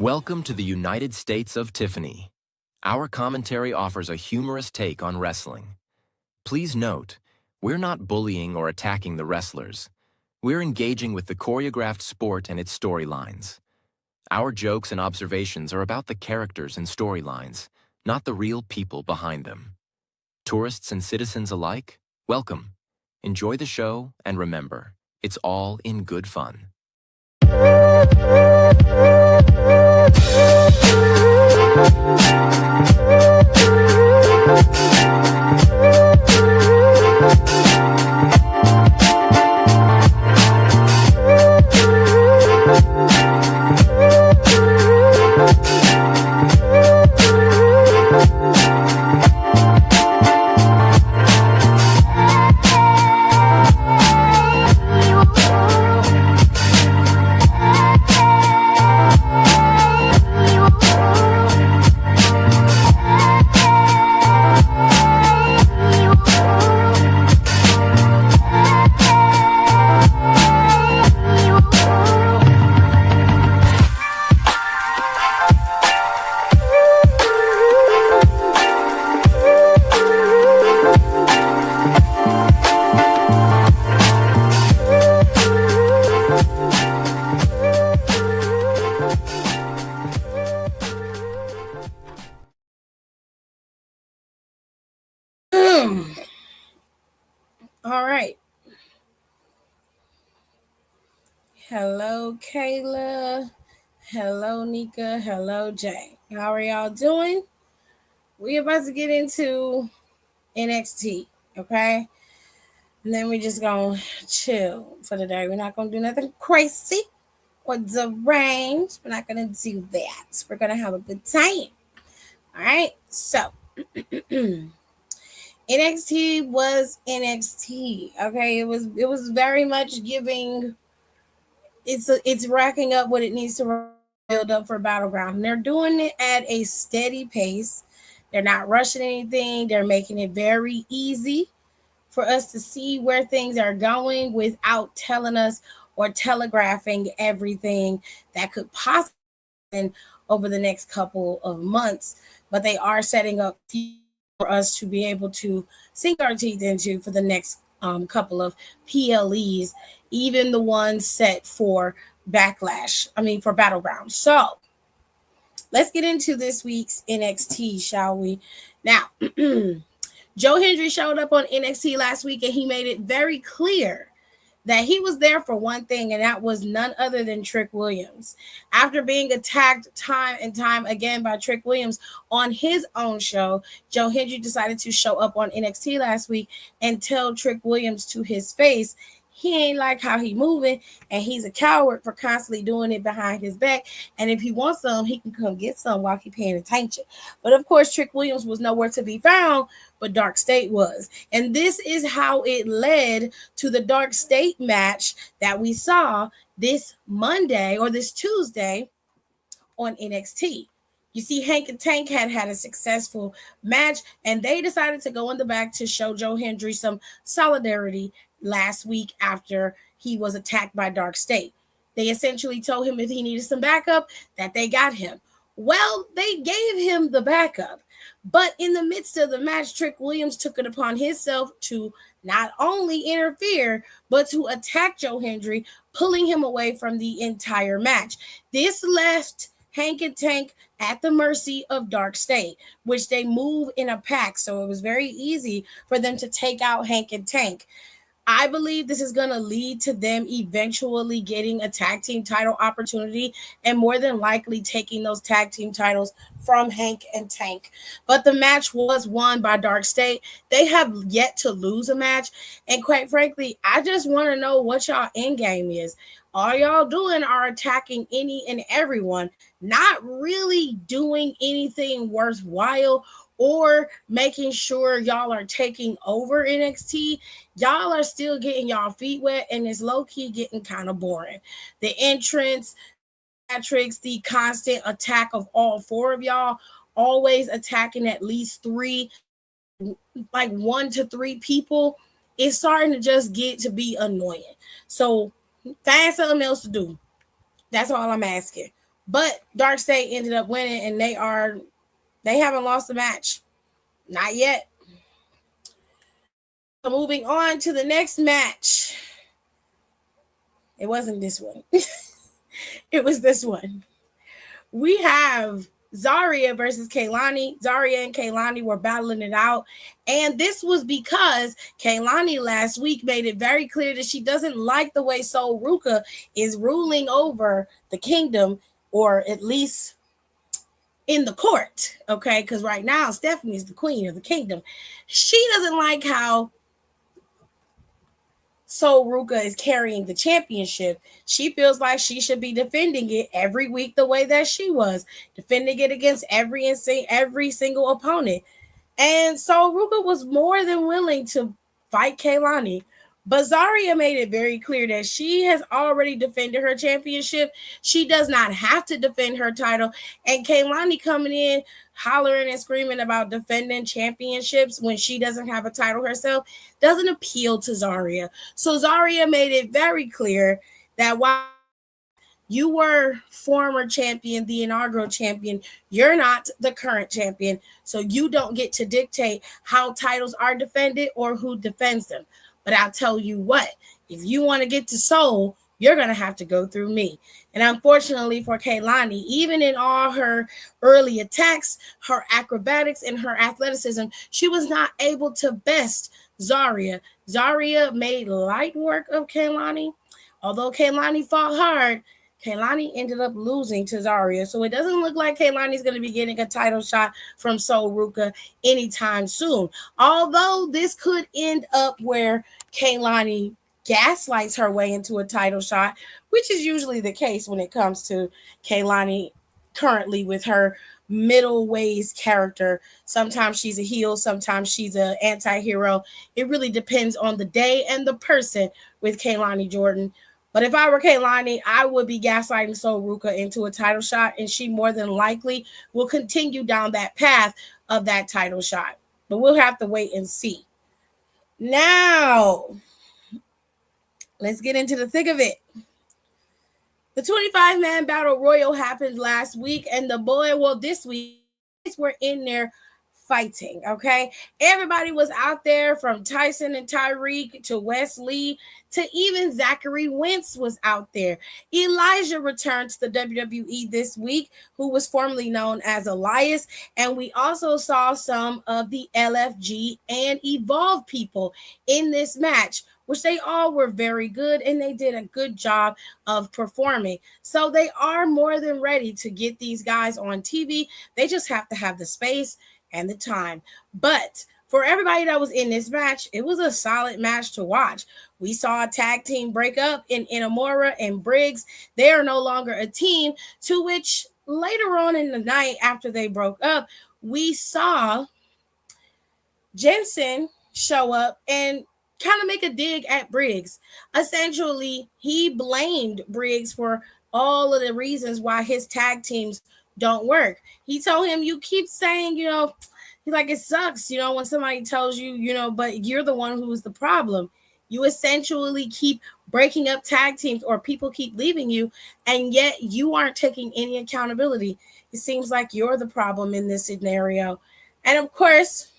Welcome to the United States of Tiffany. Our commentary offers a humorous take on wrestling. Please note, we're not bullying or attacking the wrestlers. We're engaging with the choreographed sport and its storylines. Our jokes and observations are about the characters and storylines, not the real people behind them. Tourists and citizens alike, welcome. Enjoy the show, and remember, it's all in good fun. All right. Hello, Kayla. Hello, Nika. Hello, Jay. How are y'all doing? We're about to get into NXT, okay? And then we're just going to chill for the day. We're not going to do nothing crazy or deranged. We're not going to do that. We're going to have a good time. All right? So, NXT was NXT, okay? It was very much giving it's racking up what it needs to build up for Battleground. And they're doing it at a steady pace. They're not rushing anything. They're making it very easy for us to see where things are going without telling us or telegraphing everything that could possibly happen over the next couple of months. But they are setting up for us to be able to sink our teeth into for the next couple of PLEs, even the ones set for for Battleground. So let's get into this week's NXT, shall we? Now, Joe Hendry showed up on NXT last week and he made it very clear that he was there for one thing, and that was none other than Trick Williams. After being attacked time and time again by Trick Williams on his own show, Joe Hendry decided to show up on NXT last week and tell Trick Williams to his face he ain't like how he moving, and he's a coward for constantly doing it behind his back. And if he wants some, he can come get some while he paying attention. But of course, Trick Williams was nowhere to be found, but Dark State was. And this is how it led to the Dark State match that we saw this Monday or this Tuesday on NXT. You see, Hank and Tank had a successful match, and they decided to go in the back to show Joe Hendry some solidarity last week after he was attacked by Dark State. They essentially told him if he needed some backup, that they got him. Well, they gave him the backup. But in the midst of the match, Trick Williams took it upon himself to not only interfere, but to attack Joe Hendry, pulling him away from the entire match. This left Hank and Tank at the mercy of Dark State, which they move in a pack. So it was very easy for them to take out Hank and Tank. I believe this is going to lead to them eventually getting a tag team title opportunity and more than likely taking those tag team titles from Hank and Tank. But the match was won by Dark State. They have yet to lose a match. And quite frankly, I just want to know what y'all end game is. All y'all doing are attacking any and everyone, not really doing anything worthwhile or making sure y'all are taking over NXT. Y'all are still getting y'all feet wet, and it's low-key getting kind of boring. The entrance, theatrics, the constant attack of all four of y'all, always attacking at least three, like 1 to 3 people, it's starting to just get to be annoying. So find something else to do. That's all I'm asking. But Dark State ended up winning, and they haven't lost a match, not yet. So moving on to the next match. It wasn't this one. It was this one. We have Zarya versus Kaylani. Zarya and Kaylani were battling it out. And this was because Kaylani last week made it very clear that she doesn't like the way Sol Ruka is ruling over the kingdom, or at least in the court. Okay, because right now Stephanie is the queen of the kingdom. She doesn't like how Sol Ruka is carrying the championship. She feels like she should be defending it every week the way that she was, defending it against every single opponent. And so Ruka was more than willing to fight Kaylani. But Zarya made it very clear that she has already defended her championship. She does not have to defend her title. And Kaylani coming in, hollering and screaming about defending championships when she doesn't have a title herself doesn't appeal to Zarya. So Zarya made it very clear that while you were former champion, the inaugural champion. You're not the current champion. So you don't get to dictate how titles are defended or who defends them. But I'll tell you what, if you want to get to Soul, you're going to have to go through me. And unfortunately for Kaylani, even in all her early attacks, her acrobatics, and her athleticism, she was not able to best Zarya. Zarya made light work of Kaylani. Although Kaylani fought hard, Kaylani ended up losing to Zarya. So it doesn't look like Kaylani's going to be getting a title shot from Sol Ruka anytime soon. Although this could end up where Kaylani gaslights her way into a title shot, which is usually the case when it comes to Kaylani currently with her middle ways character. Sometimes she's a heel, sometimes she's an anti-hero. It really depends on the day and the person with Kaylani Jordan. But if I were Kaylani, I would be gaslighting Sol Ruka into a title shot, and she more than likely will continue down that path of that title shot. But we'll have to wait and see. Now, let's get into the thick of it. The 25-man battle royal happened last week, and this week, were in there fighting, okay? Everybody was out there, from Tyson and Tyreek to Wesley to even Zachary Wentz was out there. Elijah returned to the WWE this week, who was formerly known as Elias, and we also saw some of the LFG and Evolve people in this match, which they all were very good and they did a good job of performing. So they are more than ready to get these guys on TV. They just have to have the space and the time. But for everybody that was in this match, it was a solid match to watch. We saw a tag team break up in Inamura and Briggs. They are no longer a team, to which later on in the night after they broke up, we saw Jensen show up and kind of make a dig at Briggs. Essentially, he blamed Briggs for all of the reasons why his tag teams don't work. He told him, you keep saying, he's like, it sucks, when somebody tells you, but you're the one who's the problem. You essentially keep breaking up tag teams, or people keep leaving you, and yet you aren't taking any accountability. It seems like you're the problem in this scenario. And of course,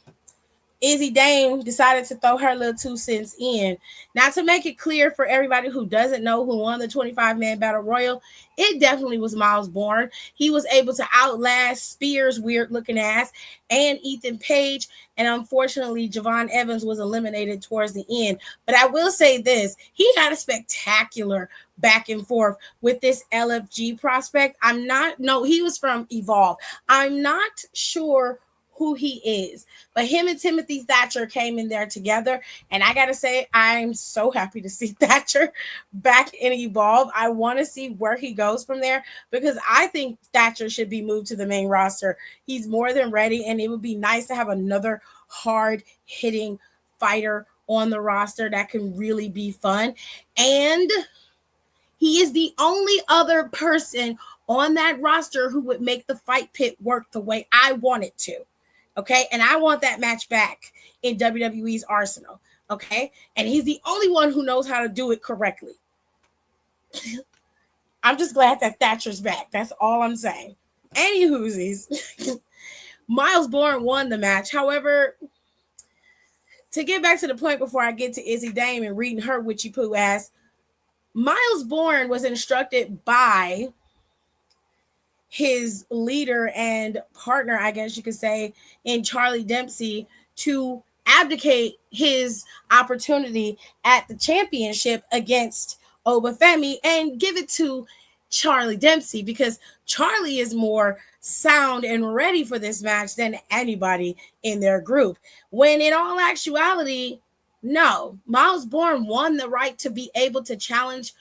Izzy Dame decided to throw her little 2 cents in. Now, to make it clear for everybody who doesn't know who won the 25-man battle royal, it definitely was Miles Bourne. He was able to outlast Spears' weird-looking ass and Ethan Page, and unfortunately, Javon Evans was eliminated towards the end. But I will say this, he had a spectacular back and forth with this LFG prospect. He was from Evolve. I'm not sure who he is, but him and Timothy Thatcher came in there together, and I gotta say, I'm so happy to see Thatcher back in Evolve. I want to see where he goes from there, because I think Thatcher should be moved to the main roster. He's more than ready, and it would be nice to have another hard-hitting fighter on the roster that can really be fun. And he is the only other person on that roster who would make the fight pit work the way I want it to. Okay, and I want that match back in WWE's arsenal. Okay, and he's the only one who knows how to do it correctly. I'm just glad that Thatcher's back. That's all I'm saying. Any whoosies. Miles Bourne won the match. However, to get back to the point before I get to Izzy Dame and reading her witchy poo ass, Miles Bourne was instructed by his leader and partner, I guess you could say, in Charlie Dempsey to abdicate his opportunity at the championship against Obafemi and give it to Charlie Dempsey because Charlie is more sound and ready for this match than anybody in their group. When in all actuality, no, Miles Bourne won the right to be able to challenge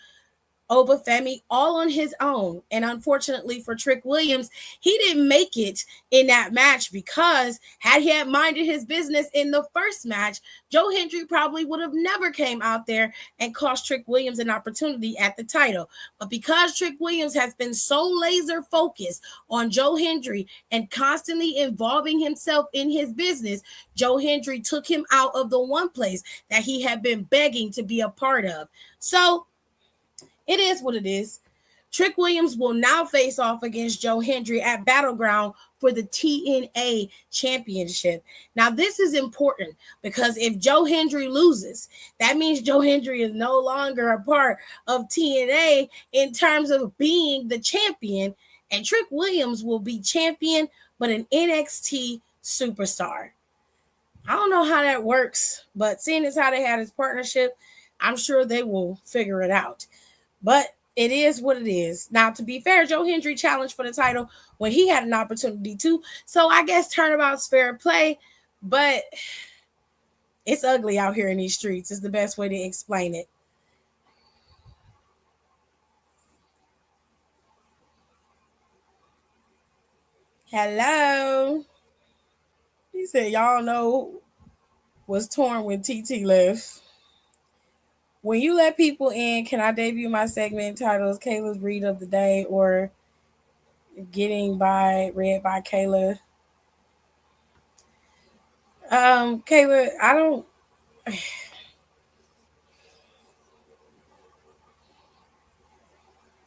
Obafemi all on his own. And unfortunately for Trick Williams, he didn't make it in that match because had he had minded his business in the first match, Joe Hendry probably would have never came out there and cost Trick Williams an opportunity at the title. But because Trick Williams has been so laser focused on Joe Hendry and constantly involving himself in his business, Joe Hendry took him out of the one place that he had been begging to be a part of. So it is what it is. Trick Williams will now face off against Joe Hendry at Battleground for the TNA Championship. Now, this is important because if Joe Hendry loses, that means Joe Hendry is no longer a part of TNA in terms of being the champion, and Trick Williams will be champion, but an NXT superstar. I don't know how that works, but seeing as how they had his partnership, I'm sure they will figure it out. But it is what it is. Now, to be fair, Joe Hendry challenged for the title when he had an opportunity to. So I guess turnabout's fair play, but it's ugly out here in these streets. Is the best way to explain it. Hello. He said, y'all know was torn when TT left. When you let people in, can I debut my segment titled Kayla's Read of the Day or Getting by Read by Kayla? Kayla, I don't.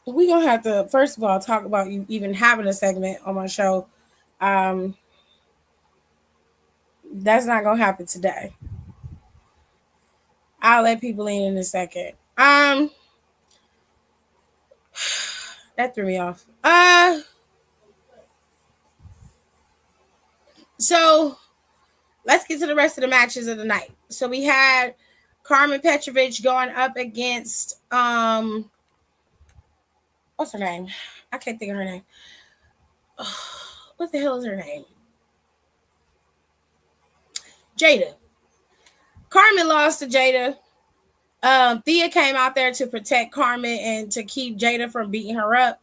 We gonna have to first of all talk about you even having a segment on my show. Um, that's not gonna happen today. I'll let people in a second. That threw me off. So let's get to the rest of the matches of the night. So we had Carmen Petrovich going up against what's her name? I can't think of her name. What the hell is her name? Jada. Carmen lost to Jada. Thea came out there to protect Carmen and to keep Jada from beating her up.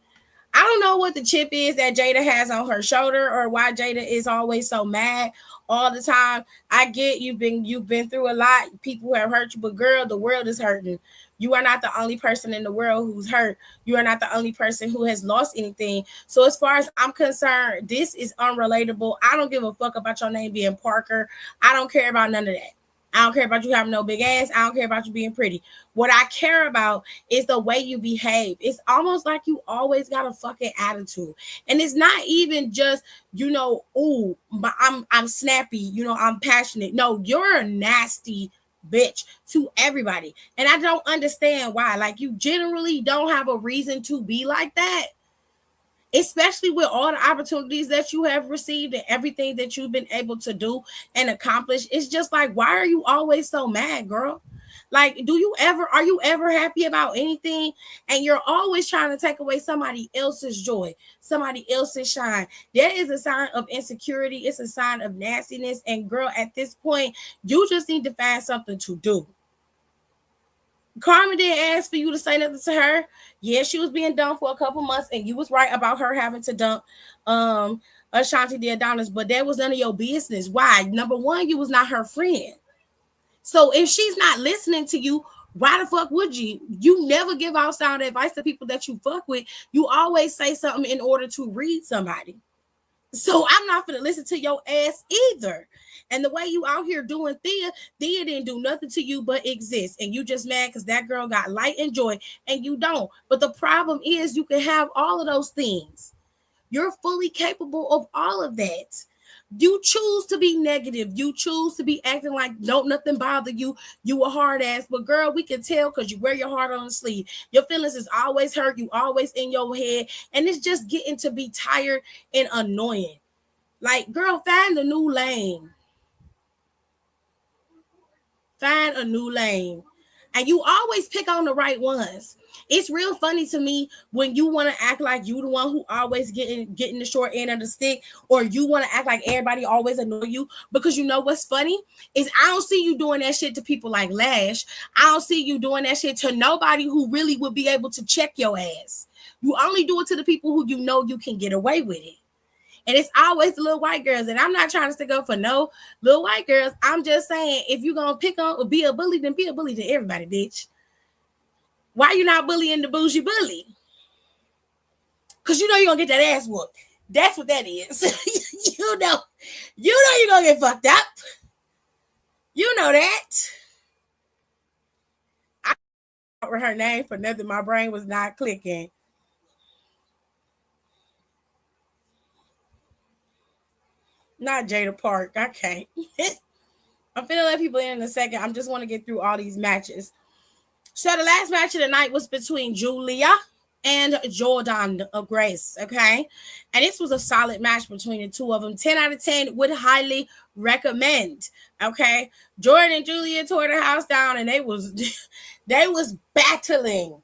I don't know what the chip is that Jada has on her shoulder or why Jada is always so mad all the time. I get you've been through a lot. People have hurt you, but girl, the world is hurting. You are not the only person in the world who's hurt. You are not the only person who has lost anything. So as far as I'm concerned, this is unrelatable. I don't give a fuck about your name being Parker. I don't care about none of that. I don't care about you having no big ass. I don't care about you being pretty. What I care about is the way you behave. It's almost like you always got a fucking attitude. And it's not even just, ooh, I'm snappy, I'm passionate. No, you're a nasty bitch to everybody. And I don't understand why. Like, you generally don't have a reason to be like that, especially with all the opportunities that you have received and everything that you've been able to do and accomplish. It's just like, why are you always so mad, girl? Like, are you ever happy about anything? And you're always trying to take away somebody else's joy, somebody else's shine. That is a sign of insecurity. It's a sign of nastiness. And girl, at this point, you just need to find something to do. Carmen didn't ask for you to say nothing to her. Yeah, she was being dumped for a couple months, and you was right about her having to dump Ashanti the Adonis, but that was none of your business. Why? Number one, you was not her friend. So if she's not listening to you, why the fuck would you? You never give out sound advice to people that you fuck with. You always say something in order to read somebody. So I'm not gonna listen to your ass either. And the way you out here doing Thea didn't do nothing to you but exist. And you just mad because that girl got light and joy and you don't. But the problem is you can have all of those things. You're fully capable of all of that. You choose to be negative. You choose to be acting like don't nothing bother you. You a hard ass. But girl, we can tell because you wear your heart on the sleeve. Your feelings is always hurt. You always in your head. And it's just getting to be tired and annoying. Like, girl, find a new lane. Find a new lane. And you always pick on the right ones. It's real funny to me when you want to act like you the one who always getting the short end of the stick, or you want to act like everybody always annoy you. Because you know what's funny is I don't see you doing that shit to people like Lash. I don't see you doing that shit to nobody who really would be able to check your ass. You only do it to the people who you know you can get away with it. And it's always the little white girls. And I'm not trying to stick up for no little white girls. I'm just saying, if you're going to pick on or be a bully, then be a bully to everybody, bitch. Why you not bullying the bougie bully? Because you know you're going to get that ass whooped. That's what that is. you know you're going to get fucked up. You know that. I don't remember her name for nothing. My brain was not clicking. Not Jada Park. I can't. I'm finna let people in a second. I just want to get through all these matches. So the last match of the night was between Julia and Jordan Grace. Okay. And this was a solid match between the two of them. 10 out of 10 would highly recommend. Okay. Jordan and Julia tore the house down and they was they was battling.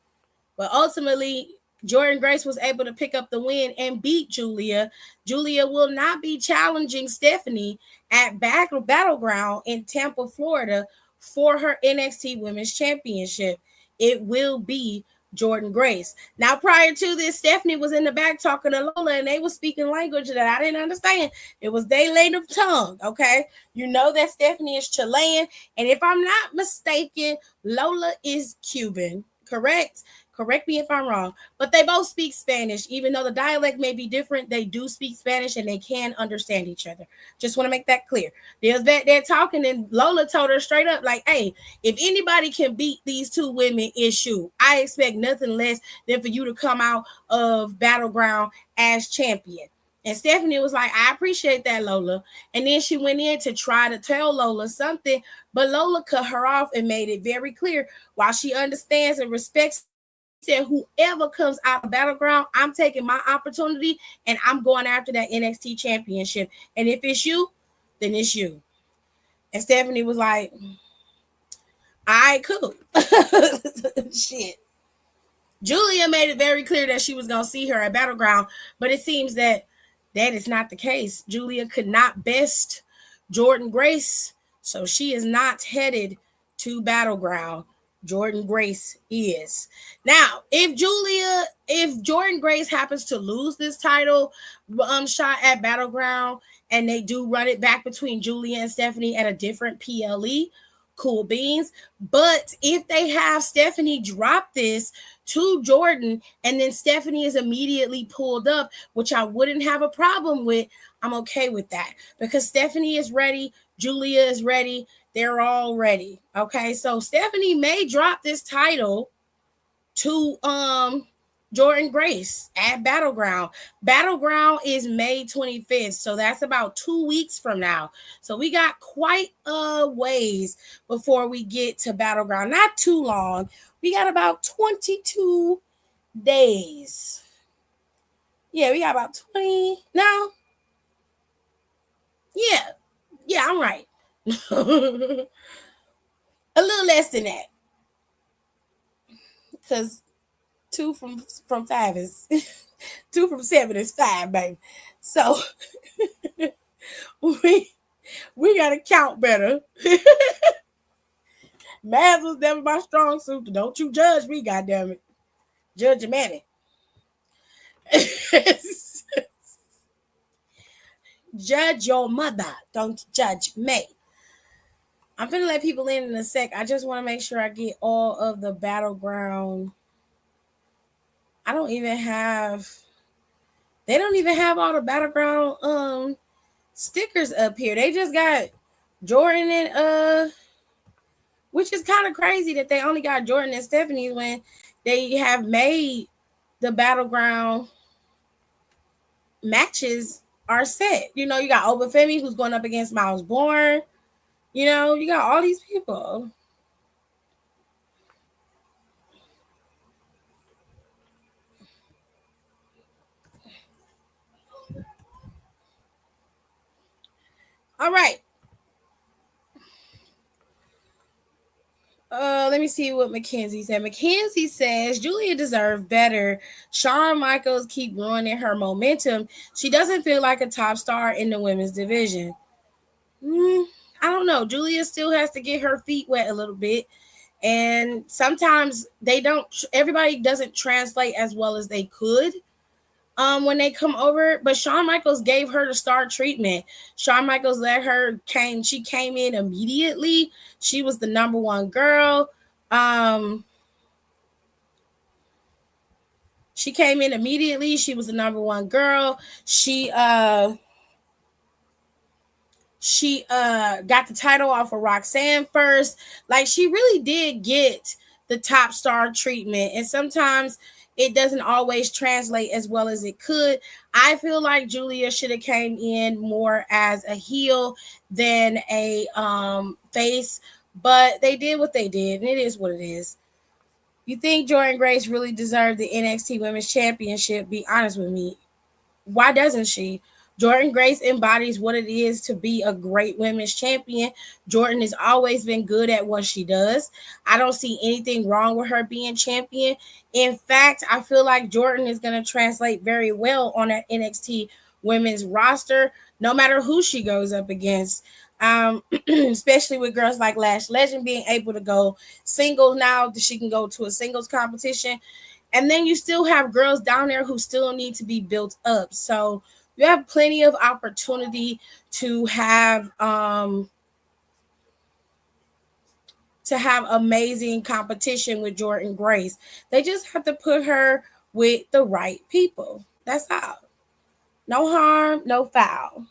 But ultimately, Jordan Grace was able to pick up the win and beat Julia. Julia will not be challenging Stephanie at Battleground in Tampa, Florida for her NXT Women's Championship. It will be Jordan Grace. Now, prior to this, Stephanie was in the back talking to Lola and they were speaking language that I didn't understand. It was their native tongue, okay? You know that Stephanie is Chilean. And if I'm not mistaken, Lola is Cuban, correct? Correct me if I'm wrong, but they both speak Spanish. Even though the dialect may be different, they do speak Spanish and they can understand each other. Just want to make that clear. They're talking, and Lola told her straight up, like, hey, if anybody can beat these two women, it's you. I expect nothing less than for you to come out of Battleground as champion. And Stephanie was like, I appreciate that, Lola. And then she went in to try to tell Lola something, but Lola cut her off and made it very clear while she understands and respects. She said, whoever comes out of Battleground, I'm taking my opportunity and I'm going after that NXT championship. And if it's you, then it's you. And Stephanie was like, all right, cool. Shit. Julia made it very clear that she was going to see her at Battleground, but it seems that that is not the case. Julia could not best Jordan Grace, so she is not headed to Battleground. Jordan Grace is. Now, if Jordan Grace happens to lose this title shot at Battleground and they do run it back between Julia and Stephanie at a different PLE, cool beans. But if they have Stephanie drop this to Jordan and then Stephanie is immediately pulled up, which I wouldn't have a problem with, I'm okay with that because Stephanie is ready, Julia is ready, they're all ready. Okay, so Stephanie may drop this title to Jordan Grace at Battleground. Battleground is May 25th, so that's about 2 weeks from now. So we got quite a ways before we get to Battleground. Not too long. We got about 22 days. Yeah, we got about 20 now. Yeah, I'm right. A little less than that. Because two from five is two from seven is five, baby. So we gotta count better. Math was never my strong suit. Don't you judge me, goddamn it. Judge your mammy. Judge your mother. Don't judge me. I'm gonna let people in a sec. I just want to make sure I get all of the Battleground. I don't even have They don't even have all the battleground stickers up here. They just got Jordan and which is kind of crazy that they only got Jordan and Stephanie when they have made the battleground matches are set. You know, you got Obafemi who's going up against Miles Bourne. You know, you got all these people. All right. Let me see what Mackenzie said. Mackenzie says Julia deserved better. Shawn Michaels keep ruining her momentum. She doesn't feel like a top star in the women's division. I don't know. Julia still has to get her feet wet a little bit. And sometimes they don't, everybody doesn't translate as well as they could when they come over. But Shawn Michaels gave her the star treatment. Shawn Michaels she came in immediately. She was the number one girl. She came in immediately. She was the number one girl. She got the title off of Roxanne first. Like, she really did get the top star treatment, and sometimes it doesn't always translate as well as it could. I feel like Julia should have came in more as a heel than a face, but they did what they did, and it is what it is. You think Jordan Grace really deserved the NXT Women's Championship? Be honest with me. Why doesn't she? Jordan Grace embodies what it is to be a great women's champion. Jordan has always been good at what she does. I don't see anything wrong with her being champion. In fact, I feel like Jordan is going to translate very well on that NXT women's roster, no matter who she goes up against. Especially with girls like Lash Legend being able to go singles now, that she can go to a singles competition. And then you still have girls down there who still need to be built up. So you have plenty of opportunity to have amazing competition with Jordan Grace. They just have to put her with the right people. That's all. No harm, no foul.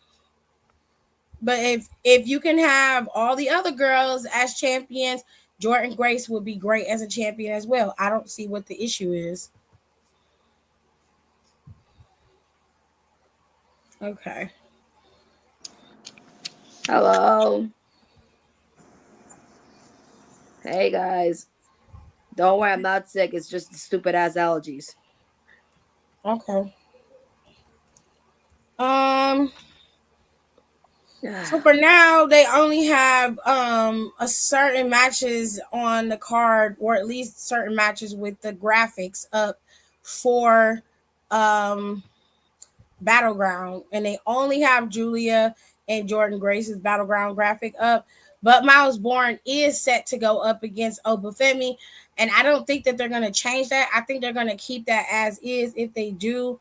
But if you can have all the other girls as champions, Jordan Grace would be great as a champion as well. I don't see what the issue is. Okay. Hello. Hey guys. Don't worry, I'm not sick. It's just the stupid ass allergies. Okay. Um so for now they only have a certain matches on the card, or at least certain matches with the graphics up for um Battleground, and they only have Julia and Jordan Grace's Battleground graphic up. But Miles Bourne is set to go up against Obafemi, and I don't think that they're going to change that. I think they're going to keep that as is. If they do,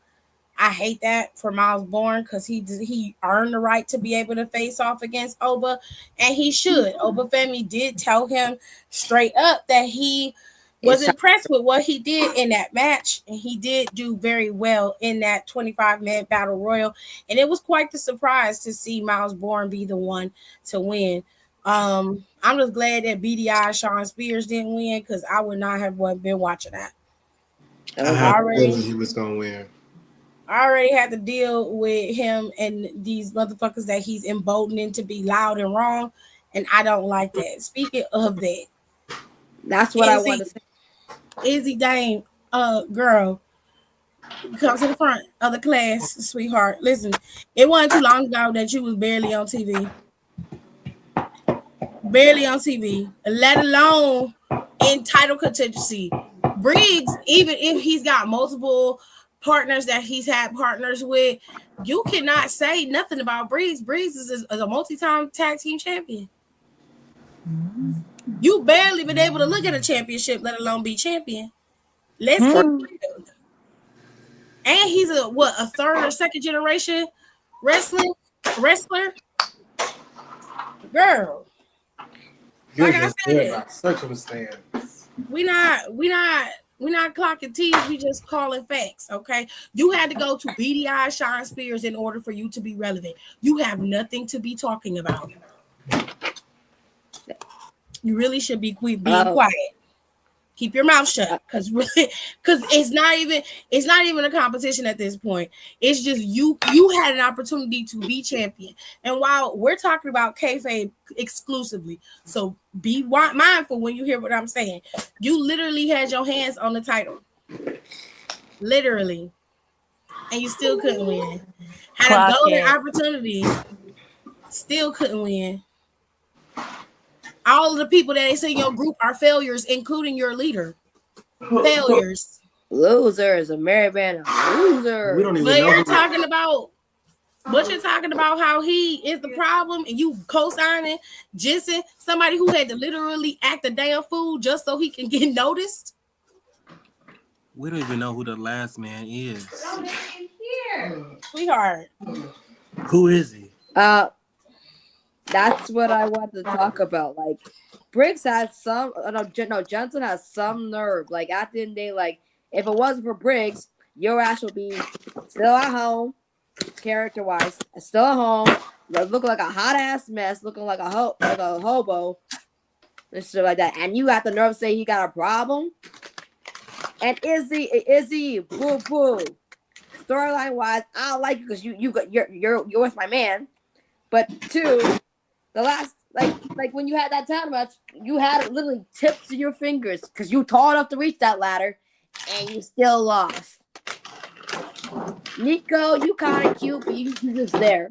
I hate that for Miles Bourne, because he earned the right to be able to face off against Oba, and he should. Obafemi did tell him straight up that he was impressed with what he did in that match, and he did do very well in that 25-man battle royal, and it was quite the surprise to see Miles Bourne be the one to win. I'm just glad that BDI Sean Spears didn't win, because I would not have been watching that. I had a feeling he was gonna win. I already had to deal with him and these motherfuckers that he's emboldening to be loud and wrong, and I don't like that. Speaking of that, that's what I want to say. Izzy Dane, girl, come to the front of the class, sweetheart. Listen, it wasn't too long ago that you was barely on TV. Barely on TV, let alone in title contingency. Briggs, even if he's got multiple partners that he's had partners with, you cannot say nothing about Briggs. Briggs is a multi-time tag team champion. You barely been able to look at a championship, let alone be champion. Let's keep real. And he's a third or second generation wrestler? Girl. Like I said, circumstance. We not We're not clocking T's. We just calling facts. Okay. You had to go to BDI Sean Spears in order for you to be relevant. You have nothing to be talking about. You really should be being quiet. Keep your mouth shut, because it's not even a competition at this point. It's just you had an opportunity to be champion. And while we're talking about kayfabe exclusively, so be mindful when you hear what I'm saying. You literally had your hands on the title, literally, and you still couldn't win. Had a golden opportunity, still couldn't win. All of the people that they say in your group are failures, including your leader. Failures. Losers. A married man. Loser. We don't even but know. You're talking about how he is the problem, and you co-signing Jensen, somebody who had to literally act a damn fool just so he can get noticed. We don't even know who the last man is. Sweetheart. Who is he? That's what I wanted to talk about. Like, Briggs has some. No, Jensen has some nerve. Like, at the end of the day, like, if it wasn't for Briggs, your ass would be still at home, character-wise, still at home, looking like a hot-ass mess, looking like a hobo, and stuff like that. And you got the nerve to say he got a problem. And Izzy, boo-boo. Storyline-wise, I don't like you because you're with my man. But two, the last like when you had that title match, you had it literally tips of your fingers because you tall enough to reach that ladder, and you still lost. Nico, you kind of cute, but you just there.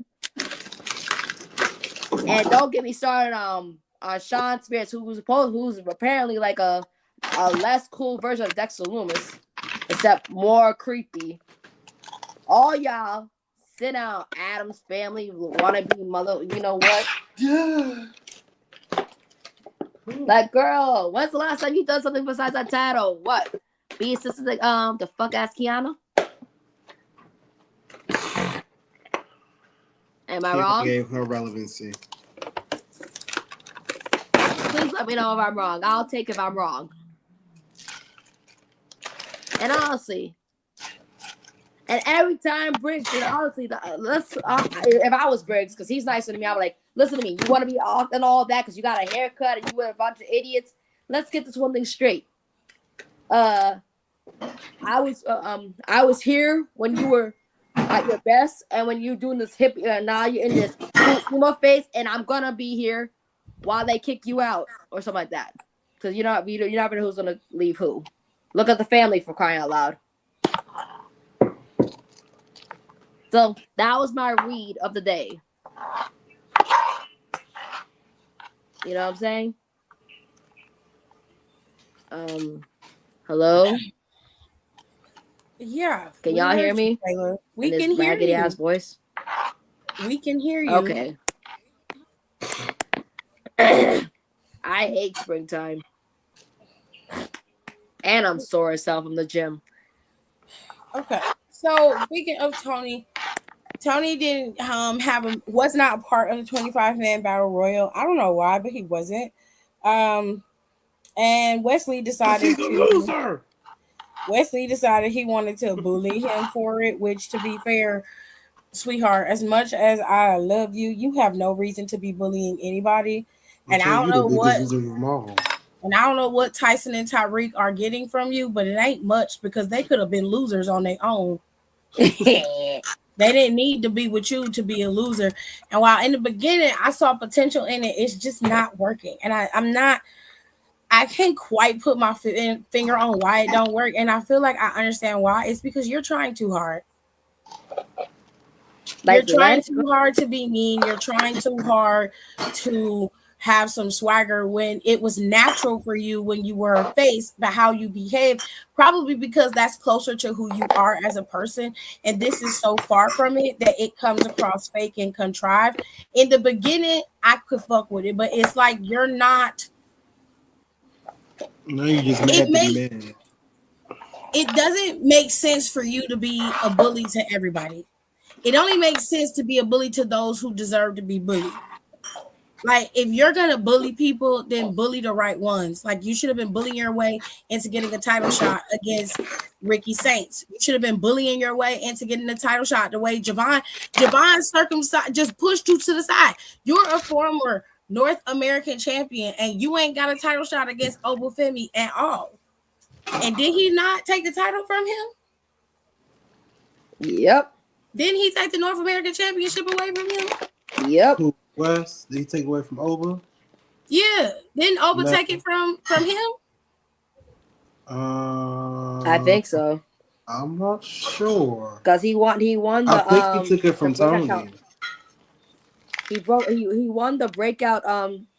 And don't get me started on Sean Spears, who's apparently like a less cool version of Dexter Loomis, except more creepy. All y'all. Sit down, Adam's family, wannabe mother. You know what? Yeah. Like, girl, when's the last time you done something besides that title? What? Be a sister like the fuck ass Kiana? Am I wrong? Gave her relevancy. Please let me know if I'm wrong. I'll take if I'm wrong. And honestly. And every time Briggs, honestly, if I was Briggs, because he's nicer to me, I'm like, listen to me. You want to be off and all that because you got a haircut and you were a bunch of idiots. Let's get this one thing straight. I was here when you were at your best, and when you're doing this hip, now you're in this humor face, and I'm gonna be here while they kick you out or something like that. Because you're not know who's gonna leave who. Look at the family, for crying out loud. So that was my read of the day. You know what I'm saying? Hello? Yeah. Can y'all hear me? Taylor. We can hear raggedy you. Ass voice. We can hear you. Okay. I hate springtime. And I'm sore as hell from the gym. Okay. So speaking of Tony didn't was not part of the 25-man battle royal. I don't know why, but he wasn't. And Wesley decided he wanted to bully him for it, which, to be fair, sweetheart, as much as I love you, you have no reason to be bullying anybody. And I don't know what Tyson and Tyreek are getting from you, but it ain't much because they could have been losers on their own. They didn't need to be with you to be a loser. And while in the beginning I saw potential in it, it's just not working. And I can't quite put my finger on why it don't work. And I feel like I understand why. It's because you're trying too hard. You're trying too hard to be mean. You're trying too hard to have some swagger when it was natural for you when you were a face, but how you behave, probably because that's closer to who you are as a person. And this is so far from it that it comes across fake and contrived. In the beginning, I could fuck with it, but it's like you're not. No, you just mad. It doesn't make sense for you to be a bully to everybody. It only makes sense to be a bully to those who deserve to be bullied. Like, if you're gonna bully people, then bully the right ones. Like, you should have been bullying your way into getting a title shot against Ricky Saints. You should have been bullying your way into getting a title shot the way Javon circumcised just pushed you to the side. You're a former North American champion, and you ain't got a title shot against Obafemi at all. And did he not take the title from him? Yep. Didn't he take the North American Championship away from him? Yep. Who, West? Did he take away from Oba? Yeah. Didn't Oba No. take it from him? I think so. I'm not sure. Because he won the I think he took it from Tony. He won the breakout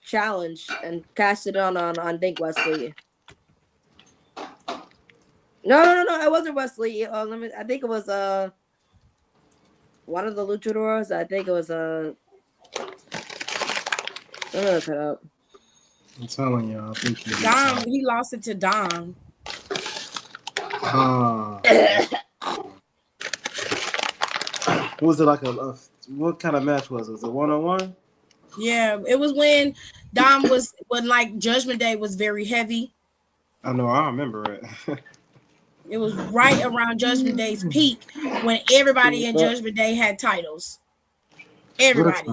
challenge and cashed it on Think Wesley. No, it wasn't Wesley. I think it was one of the luchadors. I think it was let me look it up. I'm telling you, I think Dom, he lost it to Dom. Was it like what kind of match was it? Was it 1-on-1? Yeah, it was when Dom when like Judgment Day was very heavy. I know, I remember it. It was right around Judgment Day's peak when everybody in Judgment Day had titles. Everybody.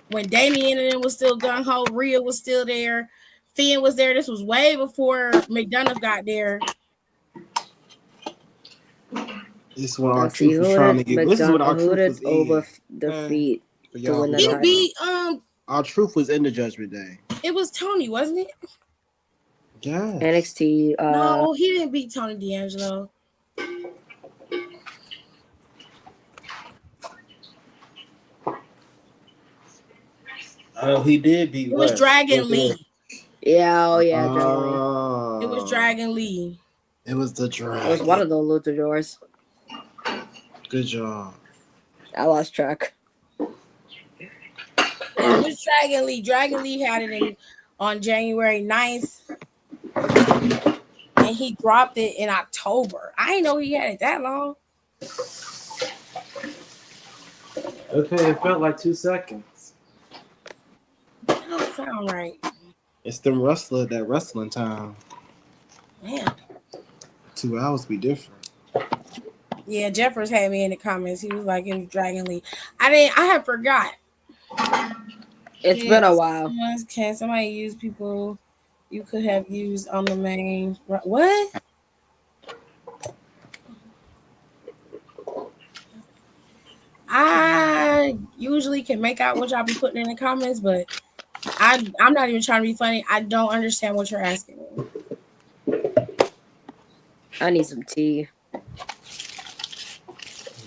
When Damien and them was still gung ho, Rhea was still there, Finn was there. This was way before McDonough got there. This is when our truth was trying to get. This is when our truth was over defeat to win the title. Beat our truth was in the Judgment Day. It was Tony, wasn't it? Yeah. NXT. No, he didn't beat Tony D'Angelo. Oh, he did beat. It was Dragon Lee. Yeah, Dragon Lee. It was Dragon Lee. It was the Dragon. It was one of the luchadors. Good job. I lost track. It was Dragon Lee. Dragon Lee had it on January 9th. And he dropped it in October. I didn't know he had it that long. Okay, it felt like 2 seconds. That don't sound right. It's that wrestling time. Man. 2 hours be different. Yeah, Jeffers had me in the comments. He was like, it was Dragon Lee. I had forgot. It's been a while. Can somebody use people you could have used on the main? What? I usually can make out what y'all be putting in the comments, but I'm not even trying to be funny. I don't understand what you're asking me. I need some tea.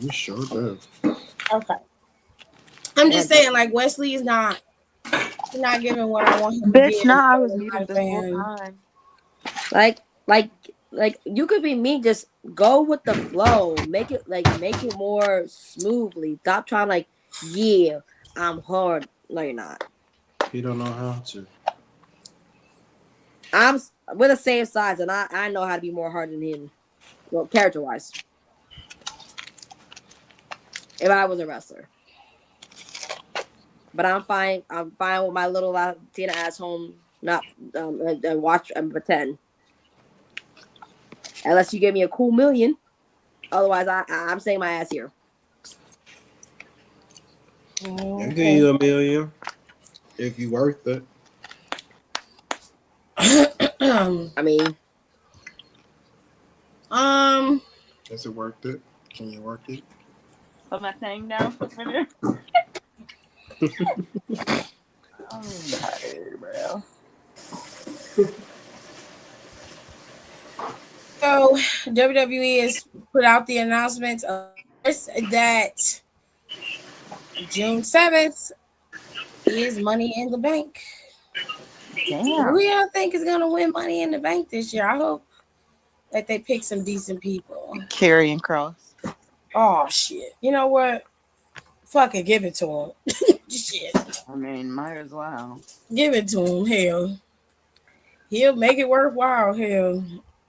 You sure do. Okay. I'm just saying, like, Wesley is not giving what I want him to give. Bitch, nah, I was muted this whole time. Like you could be me. Just go with the flow. Make it more smoothly. Stop trying yeah, I'm hard. No, you're not. You don't know how to. We're the same size, and I know how to be more hard than him. Well, character wise. If I was a wrestler. But I'm fine. I'm fine with my little Latina ass home. Not and watch and pretend. Unless you give me a cool million. Otherwise, I'm staying my ass here. I'll give you $1 million if you worth it. I mean, is it worth it? Can you work it? Put my thing down for a minute. I'm tired, bro. So WWE has put out the announcement that June 7th is Money in the Bank. Damn. Who y'all think is gonna win Money in the Bank this year? I hope that they pick some decent people. Karrion Kross. Oh shit! You know what? Fuck it, give it to him. Shit. I mean, might as well. Give it to him. Hell, he'll make it worthwhile. Hell.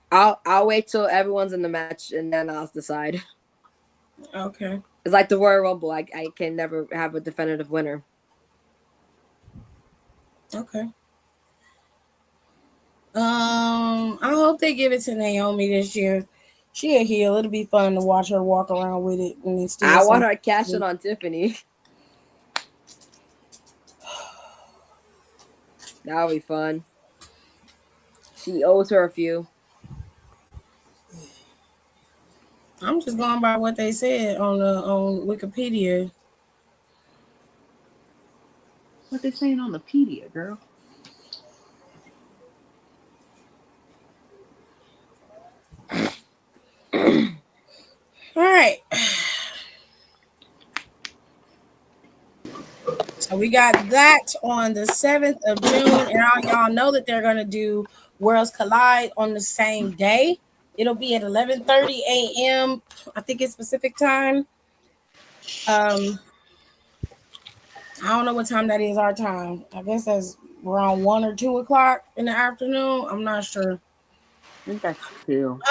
I'll wait till everyone's in the match and then I'll decide. Okay. It's like the Royal Rumble. I can never have a definitive winner. Okay. I hope they give it to Naomi this year. She a heel. It'll be fun to watch her walk around with it and instill I want some. her cash in on Tiffany. That'll be fun. She owes her a few. I'm just going by what they said on Wikipedia. What they saying on the pedia, girl? All right. So we got that on the 7th of June, and y'all know that they're gonna do Worlds Collide on the same day. It'll be at 11:30 a.m. I think it's Pacific time. Um, I don't know what time that is our time. I guess that's around 1 or 2 o'clock in the afternoon. I'm not sure. I think that's two.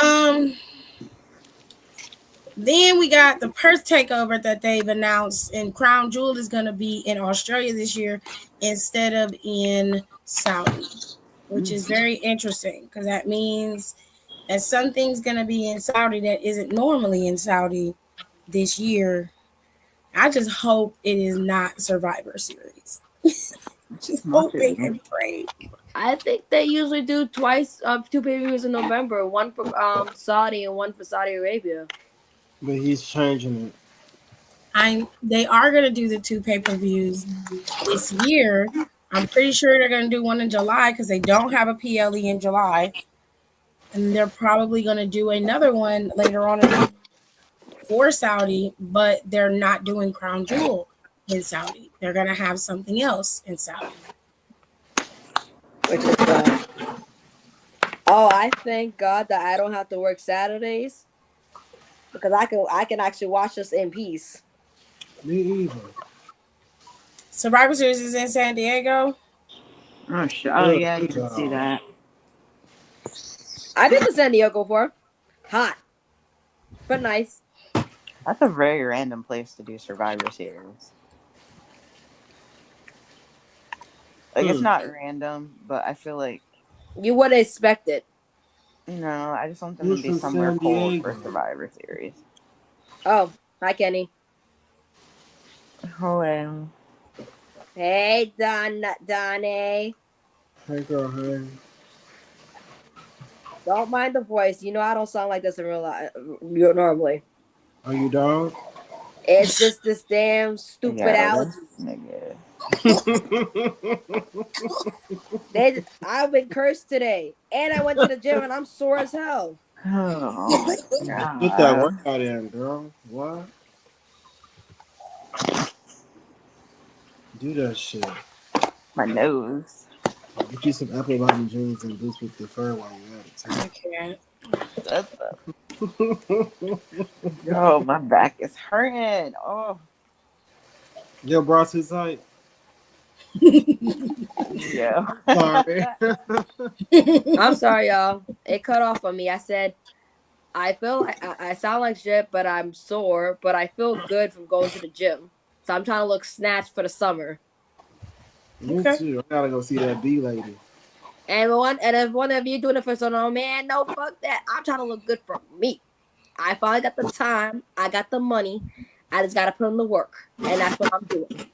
Then we got the Perth takeover that they've announced, and Crown Jewel is going to be in Australia this year instead of in Saudi, which is very interesting because that means that something's going to be in Saudi that isn't normally in Saudi this year. I just hope it is not Survivor Series. Just Watch it, hoping man. and praying. I think they usually do twice, 2 pay-per-views in November. One for Saudi and one for Saudi Arabia. But he's changing it. They are going to do the 2 pay-per-views this year. I'm pretty sure they're going to do one in July because they don't have a PLE in July. And they're probably going to do another one later on in the for Saudi, but they're not doing Crown Jewel in Saudi. They're going to have something else in Saudi. Which is oh, I thank God that I don't have to work Saturdays because I can actually watch this in peace. Me either. Survivor Series is in San Diego. Oh, sure. Oh, yeah, you can see that. I've been to San Diego before. Hot, but nice. That's a very random place to do Survivor Series. Like, it's not random, but I feel like, You wouldn't expect it. no, I just want them Who's to be from somewhere San cold Diego? for Survivor Series. Oh, hi, Kenny. Oh, well. Hey, Donnie. Hey, girl, hey. Don't mind the voice. You know I don't sound like this in real life normally. Are you dog? It's just this damn stupid Yeah, allergy. nigga. I've been cursed today, and I went to the gym, and I'm sore as hell. Oh, my Put that God. workout in, girl. What? Do that shit. My nose. Get you some apple bottom jeans and boots with the fur while you at it. I can't. Oh, my back is hurting. Oh, Your bra too tight. yeah. Sorry. I'm sorry, y'all. It cut off on me. I said, I feel like I sound like shit, but I'm sore, but I feel good from going to the gym. So I'm trying to look snatched for the summer. Me Okay. too. I gotta go see that bee lady. And if one of you doing it for so long, man, no, fuck that. I'm trying to look good for me. I finally got the time. I got the money. I just got to put in the work. And that's what I'm doing.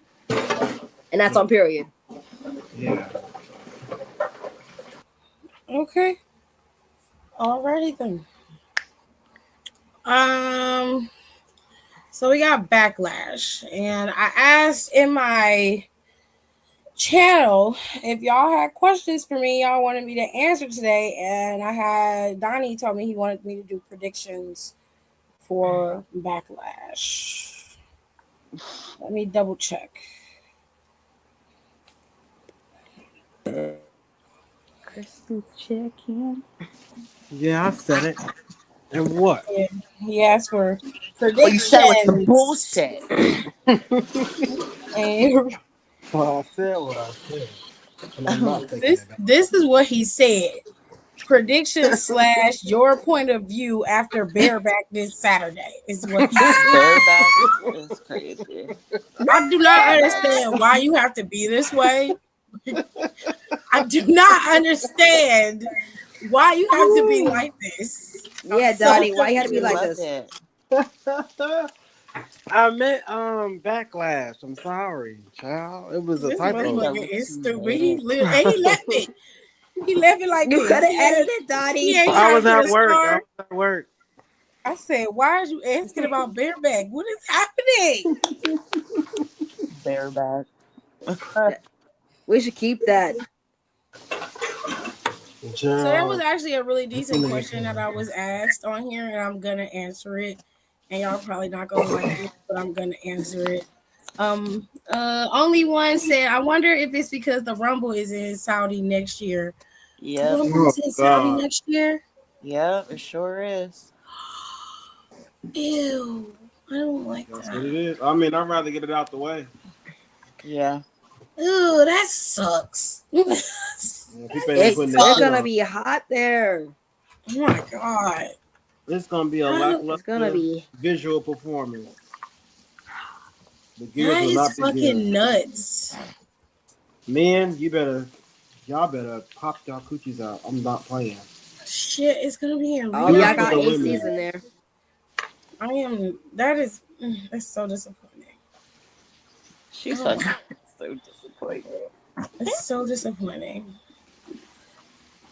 And that's on period. Yeah. Okay. Alrighty then. So we got Backlash, and I asked in my channel if y'all had questions for me, y'all wanted me to answer today, and I had Donnie told me he wanted me to do predictions for Backlash. Let me double check. Crystal chicken. Yeah, I said it. And what? Yeah, he asked for What you said was some predictions. bullshit. And Well, I said what I said. And I'm not taking it back. this is what he said. Predictions / your point of view after bareback this Saturday is what he said. Bareback is crazy. I do not understand why you have to be this way. I do not understand why you have to be like this. Yeah, So Dottie, why you had to be You like love this? it. I meant backlash. I'm sorry, child. It was a this typo. motherfucker is stupid. He left it. He left it like You this. could have edited it, He Dottie. ain't I trying was to put at a work. star. Work. I said, why are you asking about bareback? What is happening? Bareback. We should keep that. So that was Child. actually a really decent question that I was asked on here, and I'm gonna answer it. And y'all probably not gonna like it, but I'm gonna answer it. Only one said, I wonder if it's because the Rumble is in Saudi next year. The Yep. Rumble is in Saudi God. next year? Yep. It sure is. Ew. I don't like That's what that. it is. I mean, I'd rather get it out the way. Yeah. Ew, that sucks. Oh Yeah, people ain't putting that It's shit gonna on. be hot there. my god. It's gonna be a It's gonna lackluster be. visual performance. The gears That will is not be good. fucking nuts. Men, y'all better pop y'all coochies out. I'm not playing. Shit, it's gonna be in Oh, real yeah, I Good for got the life. ACs women. in there. That's so disappointing. She's Oh, so disappointed. it's so disappointing.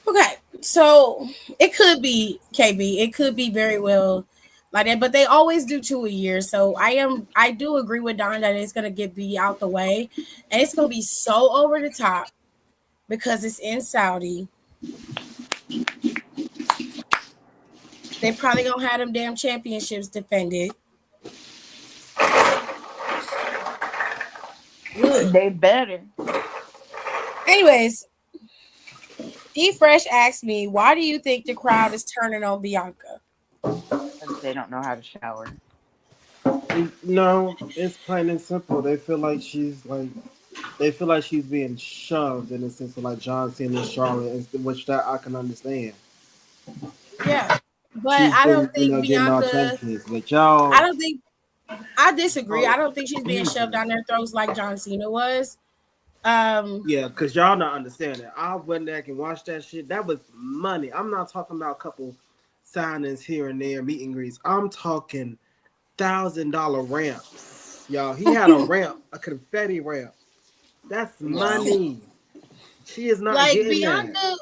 Okay, so it could be KB. It could be very well like that, but they always do 2 a year. So I do agree with Don that it's gonna be out the way, and it's gonna be so over the top because it's in Saudi. They probably gonna have them damn championships defended. Ugh. They better. Anyways, D Fresh asked me, why do you think the crowd is turning on Bianca? Because they don't know how to shower. No, it's plain and simple. They feel like she's being shoved in the sense of like John Cena and Charlotte, which that I can understand. Yeah, but She's I don't been, think getting our Bianca. champions. But I y'all, don't think. I disagree. I oh, don't think she's being excuse shoved me. down their throats like John Cena was. Um, Yeah, because y'all not understanding. I went back and watched that shit. That was money. I'm not talking about a couple signings here and there, meet and greets. I'm talking $1,000 ramps. Y'all, he had a ramp, a confetti ramp. That's Wow. money. She is not like getting that. Bianca,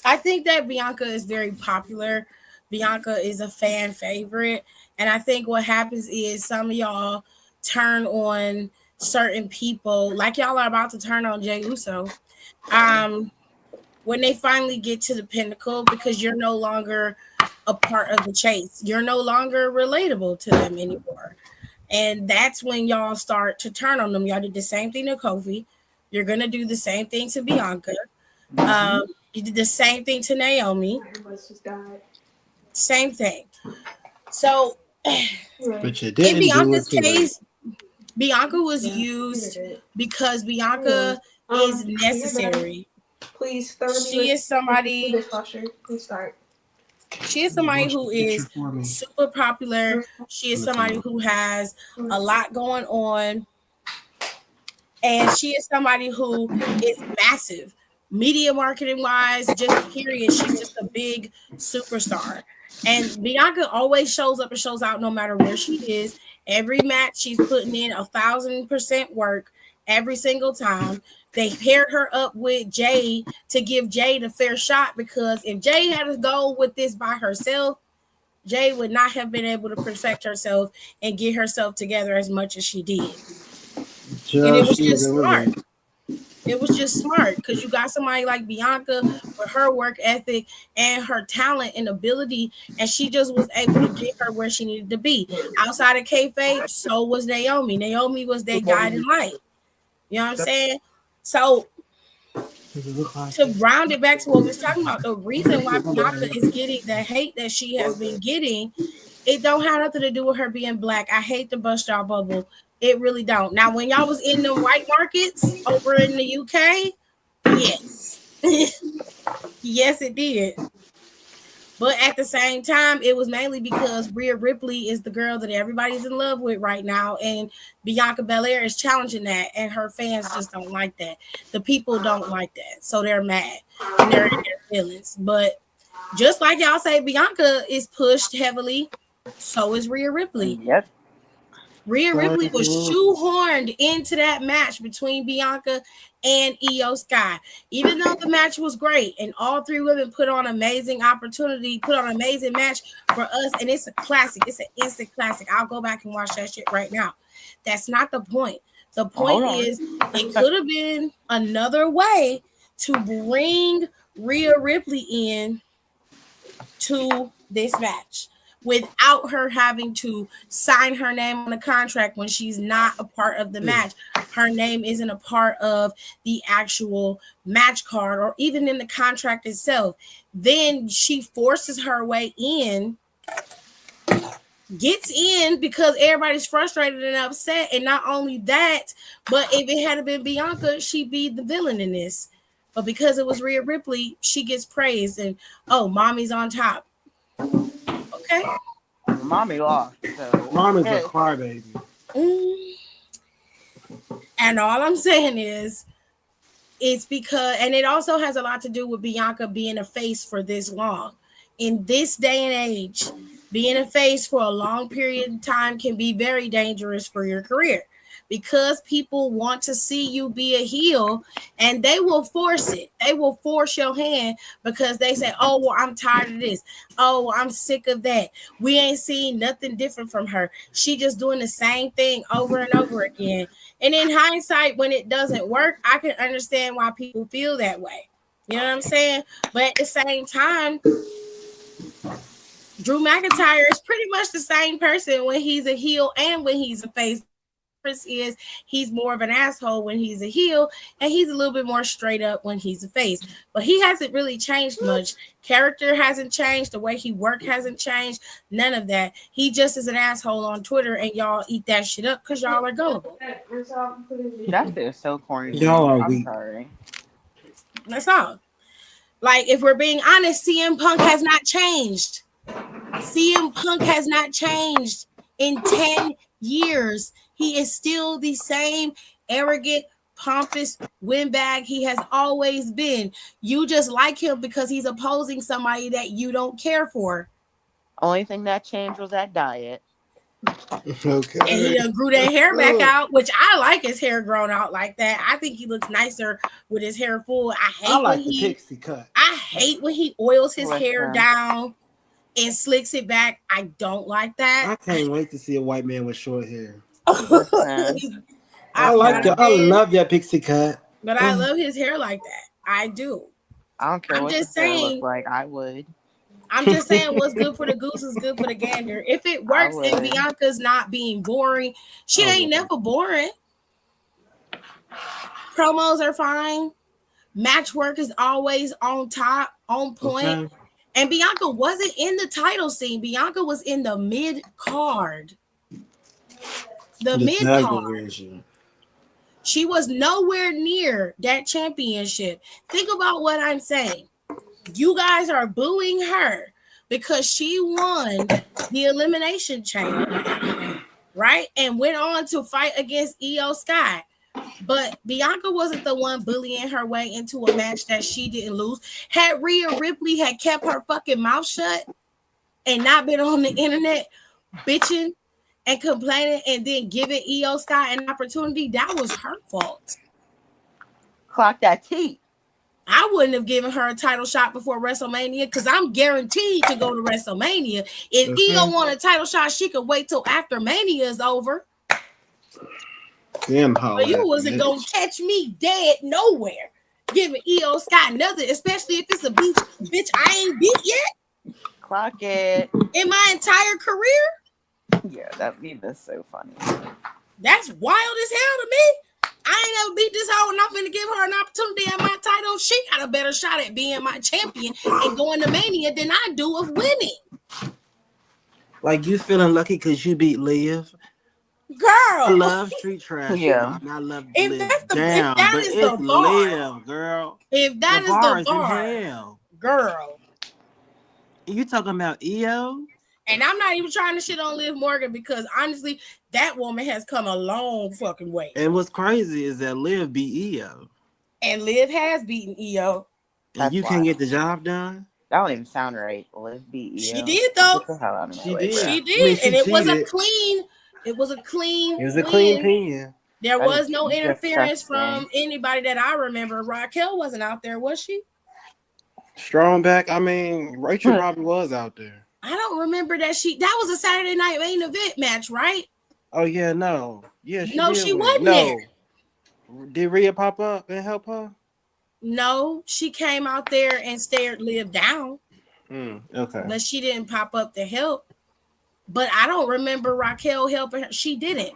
I think that Bianca is very popular. Bianca is a fan favorite, and I think what happens is some of y'all turn on certain people, like y'all are about to turn on Jey Uso. Um, when they finally get to the pinnacle, because you're no longer a part of the chase, you're no longer relatable to them anymore. And that's when y'all start to turn on them. Y'all did the same thing to Kofi. You're gonna do the same thing to Bianca. Mm-hmm. You did the same thing to Naomi. Same thing. So But you in didn't do it Bianca's too late. case, Bianca was used because Bianca is necessary. She is somebody. She is Let me somebody wash the who picture is for me. super popular. She is Look somebody on. who has a lot going on, and she is somebody who is massive, media marketing wise, just period. She's just a big superstar. And Bianca always shows up and shows out no matter where she is. Every match she's putting in 1,000% work every single time. They paired her up with Jay to give Jay the fair shot, because if Jay had to go with this by herself, Jay would not have been able to perfect herself and get herself together as much as she did. And it Just was she just even smart. really. It was just smart because you got somebody like Bianca with her work ethic and her talent and ability, and she just was able to get her where she needed to be. Outside of kayfabe, so was Naomi. Naomi was their guiding light. You know what I'm saying? So Does it look like to it? round it back to what we was talking about, the reason why Bianca is getting the hate that she has been getting, it don't have nothing to do with her being black. I hate the bust y'all bubble. It really don't. Now, when y'all was in the white markets over in the UK, yes. Yes, it did. But at the same time, it was mainly because Rhea Ripley is the girl that everybody's in love with right now, and Bianca Belair is challenging that, and her fans just don't like that. The people don't like that, so they're mad and they're in their feelings. But just like y'all say, Bianca is pushed heavily, so is Rhea Ripley. Yep. Rhea Ripley was shoehorned into that match between Bianca and Io Sky. Even though the match was great and all three women put on an amazing match for us, and it's a classic. It's an instant classic. I'll go back and watch that shit right now. That's not the point. The point is it could have been another way to bring Rhea Ripley in to this match without her having to sign her name on the contract when she's not a part of the match. Her name isn't a part of the actual match card or even in the contract itself. Then she forces her way in, gets in because everybody's frustrated and upset. And not only that, but if it had been Bianca, she'd be the villain in this. But because it was Rhea Ripley, she gets praised and, oh, mommy's on top. Okay. Mommy lost. So. Mommy's a crybaby. And all I'm saying is, it's because, and it also has a lot to do with Bianca being a face for this long. In this day and age, being a face for a long period of time can be very dangerous for your career. Because people want to see you be a heel and they will force it. They will force your hand because they say, oh, well, I'm tired of this. Oh, I'm sick of that. We ain't seeing nothing different from her. She just doing the same thing over and over again. And in hindsight, when it doesn't work, I can understand why people feel that way. You know what I'm saying? But at the same time, Drew McIntyre is pretty much the same person when he's a heel and when he's a face. Is he's more of an asshole when he's a heel and he's a little bit more straight up when he's a face, but he hasn't really changed much. Character hasn't changed, the way he work hasn't changed, none of that. He just is an asshole on Twitter and y'all eat that shit up because y'all are gullible. That is so corny. Y'all are I'm weak. sorry. That's all. Like, if we're being honest, CM Punk has not changed. CM Punk has not changed in 10 years. He is still the same arrogant, pompous windbag he has always been. You just like him because he's opposing somebody that you don't care for. Only thing that changed was that diet. Okay. And he done grew that hair back out, which I like his hair grown out like that. I think he looks nicer with his hair full. I like the pixie cut. I hate when he oils his hair down and slicks it back. I don't like that. I can't wait to see a white man with short hair. I love that pixie cut. But I love his hair like that. I do. I don't care what his hair looks like. I would. I'm just saying what's good for the goose is good for the gander. If it works and Bianca's not being boring, she ain't never boring. Promos are fine. Match work is always on top, on point. Okay. And Bianca wasn't in the title scene. Bianca was in the mid-card. The mid-card. She was nowhere near that championship. Think about what I'm saying. You guys are booing her because she won the Elimination Chamber, right? And went on to fight against Io Sky. But Bianca wasn't the one bullying her way into a match that she didn't lose. Had Rhea Ripley had kept her fucking mouth shut and not been on the internet bitching and complaining and then giving Io Sky an opportunity, that was her fault. Clock that T. I wouldn't have given her a title shot before WrestleMania because I'm guaranteed to go to WrestleMania. If Io want a title shot, she could wait till after Mania is over. But you wasn't going to catch me dead nowhere giving Io Sky nothing, especially if it's a bitch I ain't beat yet. Clock it. In my entire career? Yeah, that meme is so funny. That's wild as hell to me. I ain't never beat this hoe and I'm finna give her an opportunity at my title. She got a better shot at being my champion and going to Mania than I do of winning. Like you feeling lucky because you beat Liv? Girl, I love street trash. Yeah, and I love if Liv that's the, down, if that but is it's the bar, Liv, girl. If that the is bar the bar, in hell. Girl. You talking about EO? And I'm not even trying to shit on Liv Morgan because honestly, that woman has come a long fucking way. And what's crazy is that Liv beat EO. And Liv has beaten EO. And That's you can't wild. get the job done? That don't even sound right. Let's be She EO. did though. Get the hell out of my She way, did. bro. She I did, mean, she and it was a cheated. clean. It was a clean. It was a win. clean pin. There That was is no interference disgusting. from anybody that I remember. Raquel wasn't out there, was she? Strong back. I mean, Rachel probably was out there. I don't remember that she. That was a Saturday night main event match, right? Oh yeah, no. Yeah, she No, did she win. wasn't No. there. Did Rhea pop up and help her? No, she came out there and stared Liv down, Okay. but she didn't pop up to help. But I don't remember Raquel helping her. She didn't.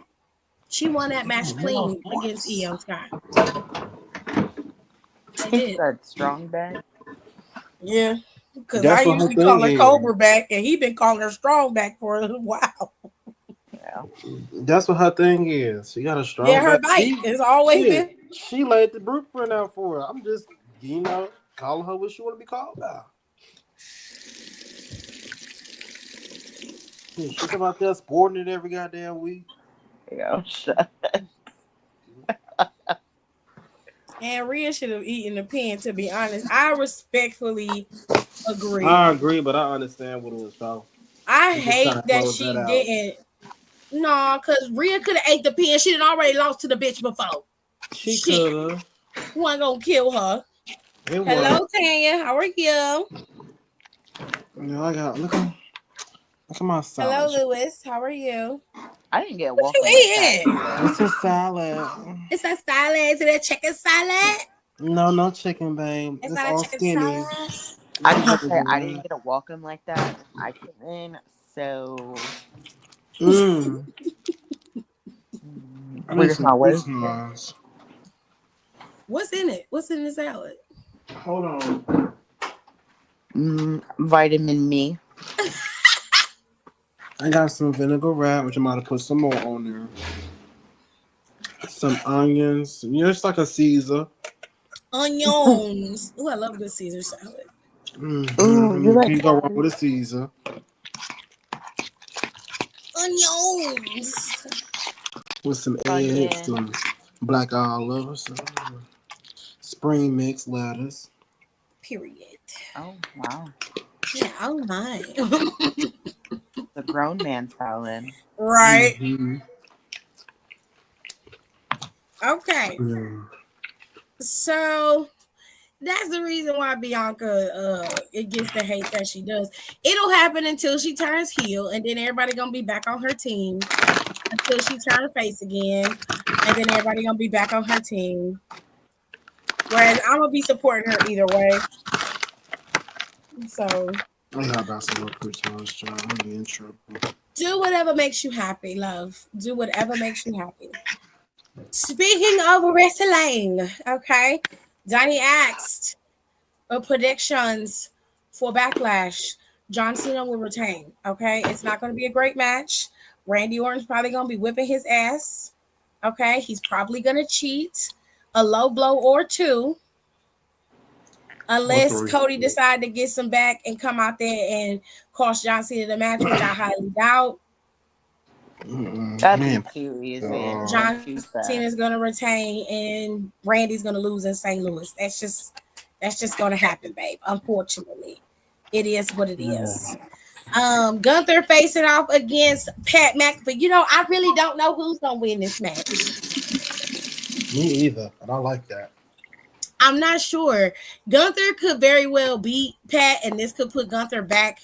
She won that match clean against Io Sky. She He did. said strong back. Yeah. Because That's I what her usually call her thing is. Cobra back, and he been calling her Strong back for a while. Yeah. That's what her thing is. She got a strong Yeah, her back. bite has always been. She laid the blueprint out for her. I'm just, calling her what she want to be called about. Yeah, she come out there sporting it every goddamn week. Yo, shut. And Rhea should have eaten the pin, to be honest. I respectfully agree. I agree, but I understand what it was about. I I'm just hate trying to that close she that out. didn't. No, because Rhea could have ate the pin. She had already lost to the bitch before. She Shit. could have. Wasn't gonna kill her. It Hello, was. Tanya. How are you? I got look at my salad. Hello, Lewis. How are you? I didn't get What welcome you like that eating? either. It's a salad. It's a salad. Is it a chicken salad? No chicken, babe. It's It's not a all chicken skinny. salad. I can't say I didn't get a welcome like that. I came in, so I need where's some my way? Christmas. What's in it? What's in the salad? Hold on. Vitamin me. I got some vinegar wrap, which I'm about to put some more on there. Some onions. It's like a Caesar. Onions. Oh, I love good Caesar salad. Ooh, you like Can go wrong carrots? with a Caesar. Onions. With some Onion. eggs, some black olives, some spring mix lettuce. Period. Oh wow, Yeah, oh my. the grown man salad. Right. Mm-hmm. Okay. Yeah. So that's the reason why Bianca it gets the hate that she does. It'll happen until she turns heel, and then everybody gonna be back on her team until she turns face again, and then everybody gonna be back on her team. Whereas I'm gonna be supporting her either way. So I got about some more Christmas, child. I'm be in trouble. do whatever makes you happy, love. Do whatever makes you happy. Speaking of wrestling, okay, Donnie asked predictions for Backlash. John Cena will retain. Okay, it's not going to be a great match. Randy Orton's probably going to be whipping his ass. Okay, he's probably going to cheat a low blow or two, unless Cody decide to get some back and come out there and cost John Cena the match, which I highly doubt. That'd be too easy. John Cena's going to retain and Randy's going to lose in St. Louis. That's just going to happen, babe. Unfortunately, it is what it is. Gunther facing off against Pat McAfee. I really don't know who's going to win this match. Me either, but I like that. I'm not sure. Gunther could very well beat Pat, and this could put Gunther back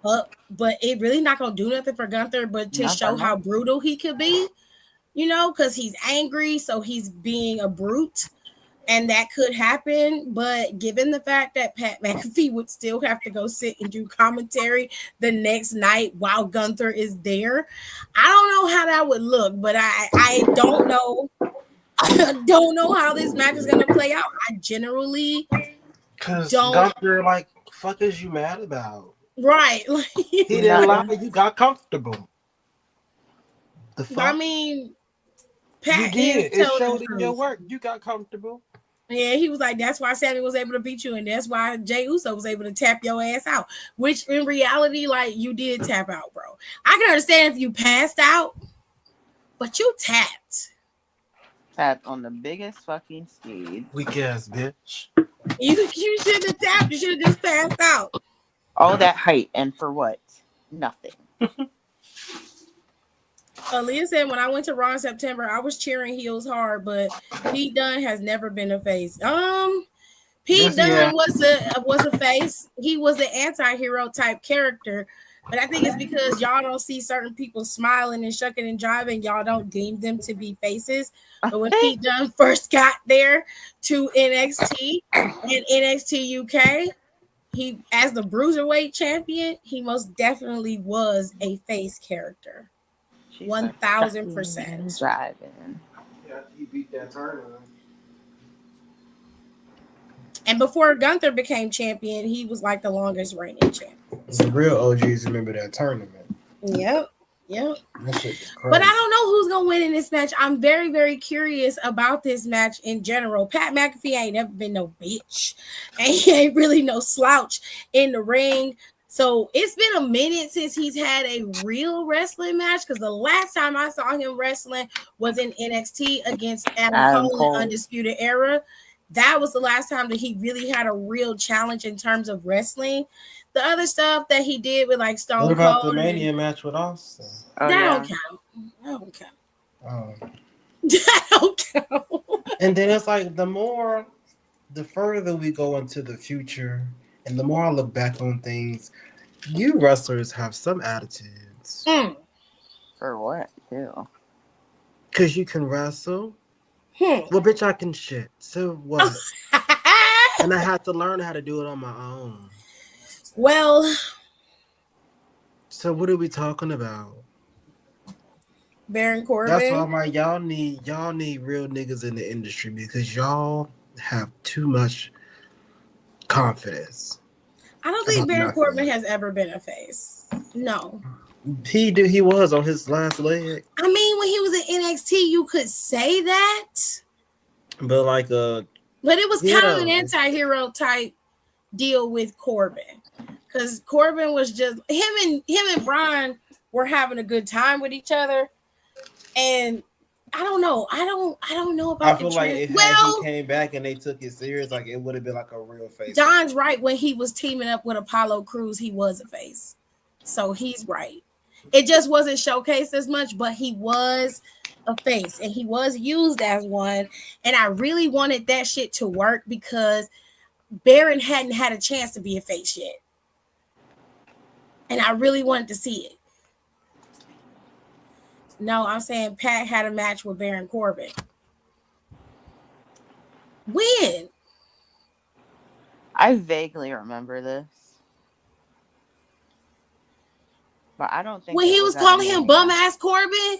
up, but it really not going to do nothing for Gunther, but to show how brutal he could be, because he's angry, so he's being a brute, and that could happen. But given the fact that Pat McAfee would still have to go sit and do commentary the next night while Gunther is there, I don't know how that would look, but I don't know. I don't know how this match is going to play out. I generally don't. Gunther, fuck is you mad about? Right. He didn't lie. You got comfortable. The fuck? I mean, Pat you did. is It telling showed the in your truth. work. You got comfortable. Yeah, he was like, that's why Sammy was able to beat you, and that's why Jay Uso was able to tap your ass out. Which in reality, like, you did tap out, bro. I can understand if you passed out, but you tapped. Tapped on the biggest fucking speed. Weak ass bitch. You shouldn't have tapped. You should have just passed out. All that height, and for what? Nothing. Aaliyah said, when I went to Raw in September, I was cheering heels hard, but Pete Dunne has never been a face. Pete Dunne was a face. He was an anti-hero type character. But I think it's because y'all don't see certain people smiling and shucking and jiving. Y'all don't deem them to be faces. But when Pete Dunne first got there to NXT and NXT UK, he, as the Bruiserweight champion, he most definitely was a face character. 1000%. Driving. Yeah, he beat that Turner. And before Gunther became champion, he was like the longest reigning champion. The real OGs remember that tournament. Yep. That shit was crazy. But I don't know who's gonna win in this match. I'm very, very curious about this match in general. Pat McAfee ain't never been no bitch, and he ain't really no slouch in the ring. So it's been a minute since he's had a real wrestling match, because the last time I saw him wrestling was in NXT against Adam Cole in Undisputed Era. That was the last time that he really had a real challenge in terms of wrestling. The other stuff that he did with like Stone Cold. What about the Mania match with Austin? That don't count. That don't count. And then it's like the further we go into the future, and the more I look back on things, you wrestlers have some attitudes. For what, too? Because you can wrestle. Well, bitch, I can shit. So what? And I had to learn how to do it on my own. Well. So what are we talking about? Baron Corbin. That's why I'm like, y'all need real niggas in the industry, because y'all have too much confidence. I don't think Baron Corbin has ever been a face. No. He was on his last leg. I mean, when he was in NXT, you could say that. But like but it was kind of an anti-hero type deal with Corbin. Because Corbin was just him and Brian were having a good time with each other. And I don't know. I don't know about. I feel like if he came back and they took it serious, like it would have been like a real face. Don's right. When he was teaming up with Apollo Crews, he was a face. So he's right. It just wasn't showcased as much, but he was a face and he was used as one. And I really wanted that shit to work because Baron hadn't had a chance to be a face yet. And I really wanted to see it. No, I'm saying Pat had a match with Baron Corbin. When? I vaguely remember this. But I don't think when he was calling him bum ass Corbin,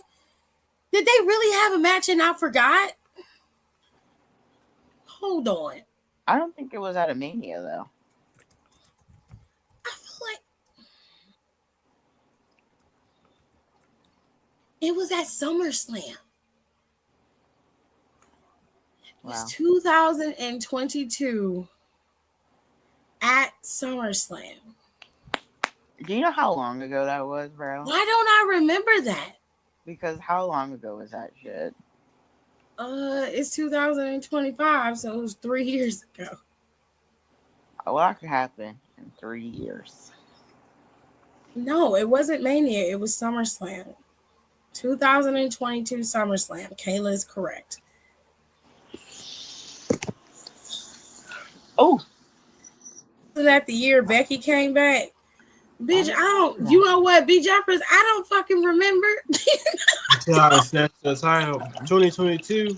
did they really have a match and I forgot? Hold on. I don't think it was at a Mania though. I feel like it was at SummerSlam. It was 2022 at SummerSlam. Do you know how long ago that was, bro? Why don't I remember that? Because how long ago was that shit? It's 2025, so it was 3 years ago. A lot could happen in 3 years. No, it wasn't Mania. It was SummerSlam. 2022 SummerSlam. Kayla is correct. Oh. Wasn't that the year Becky came back? Bitch, I don't. You know what, B. Jeffers? I don't fucking remember. Snatch the title. 2022.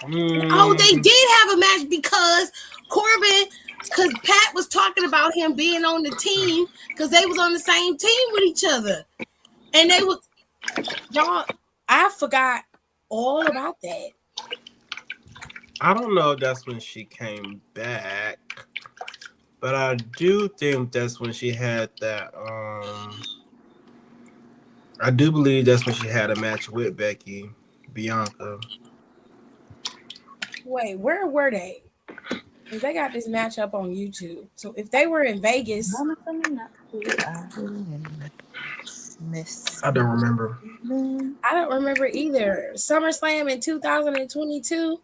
Oh, they did have a match because Pat was talking about him being on the team because they was on the same team with each other, and they was y'all. I forgot all about that. I don't know if that's when she came back. But I do think that's when she had that. I do believe that's when she had a match with Bianca. Wait, where were they? Because they got this match up on YouTube. So if they were in Vegas, Mama told me not to. I will miss. I don't remember. I don't remember either. SummerSlam in 2022.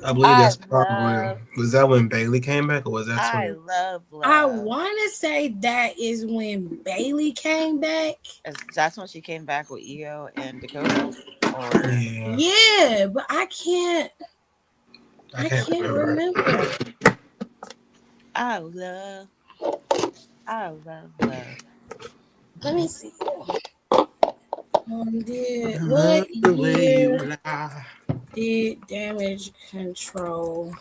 I believe I that's probably love, was that when Bailey came back, or was that I 20? love I love. want to say that is when Bailey came back. That's when she came back with Io and Dakota, or Yeah, Yeah, but I can't. I I can't can't remember. remember. I love, I love. Let me see. Did Love what the way you year lie. did Damage Control?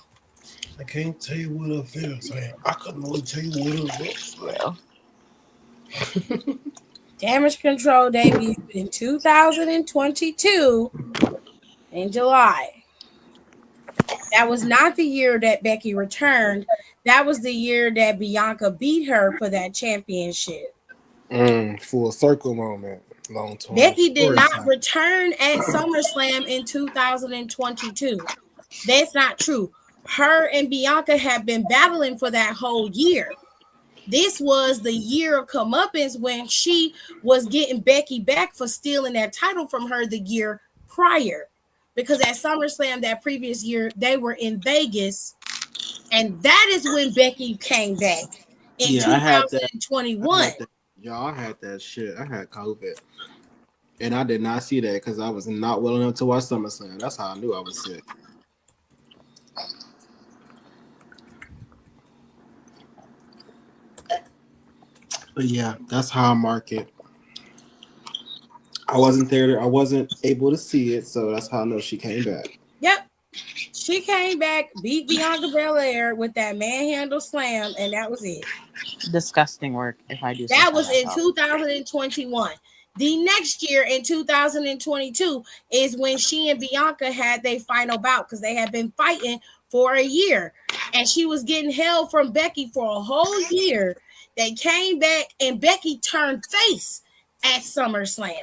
I can't tell you what it feels like. I couldn't really tell you what it looks like. Well, Damage Control debuted in 2022 in July. That was not the year that Becky returned. That was the year that Bianca beat her for that championship. Full circle moment. Long term Becky did story not time. return at SummerSlam in 2022. That's not true. Her and Bianca have been battling for that whole year. This was the year of comeuppance when she was getting Becky back for stealing that title from her the year prior. Because at SummerSlam that previous year, they were in Vegas, and that is when Becky came back in Yeah, I had that. I 2021. had that. Y'all, I had that shit. I had COVID. And I did not see that because I was not well enough to watch SummerSlam. That's how I knew I was sick. But yeah, that's how I mark it. I wasn't there. I wasn't able to see it, so that's how I know she came back. Yep. She came back, beat Bianca Belair with that manhandle slam, and that was it. disgusting work. If I do say That so was in myself. 2021. The next year in 2022 is when she and Bianca had their final bout because they had been fighting for a year. And she was getting hell from Becky for a whole year. They came back and Becky turned face at SummerSlam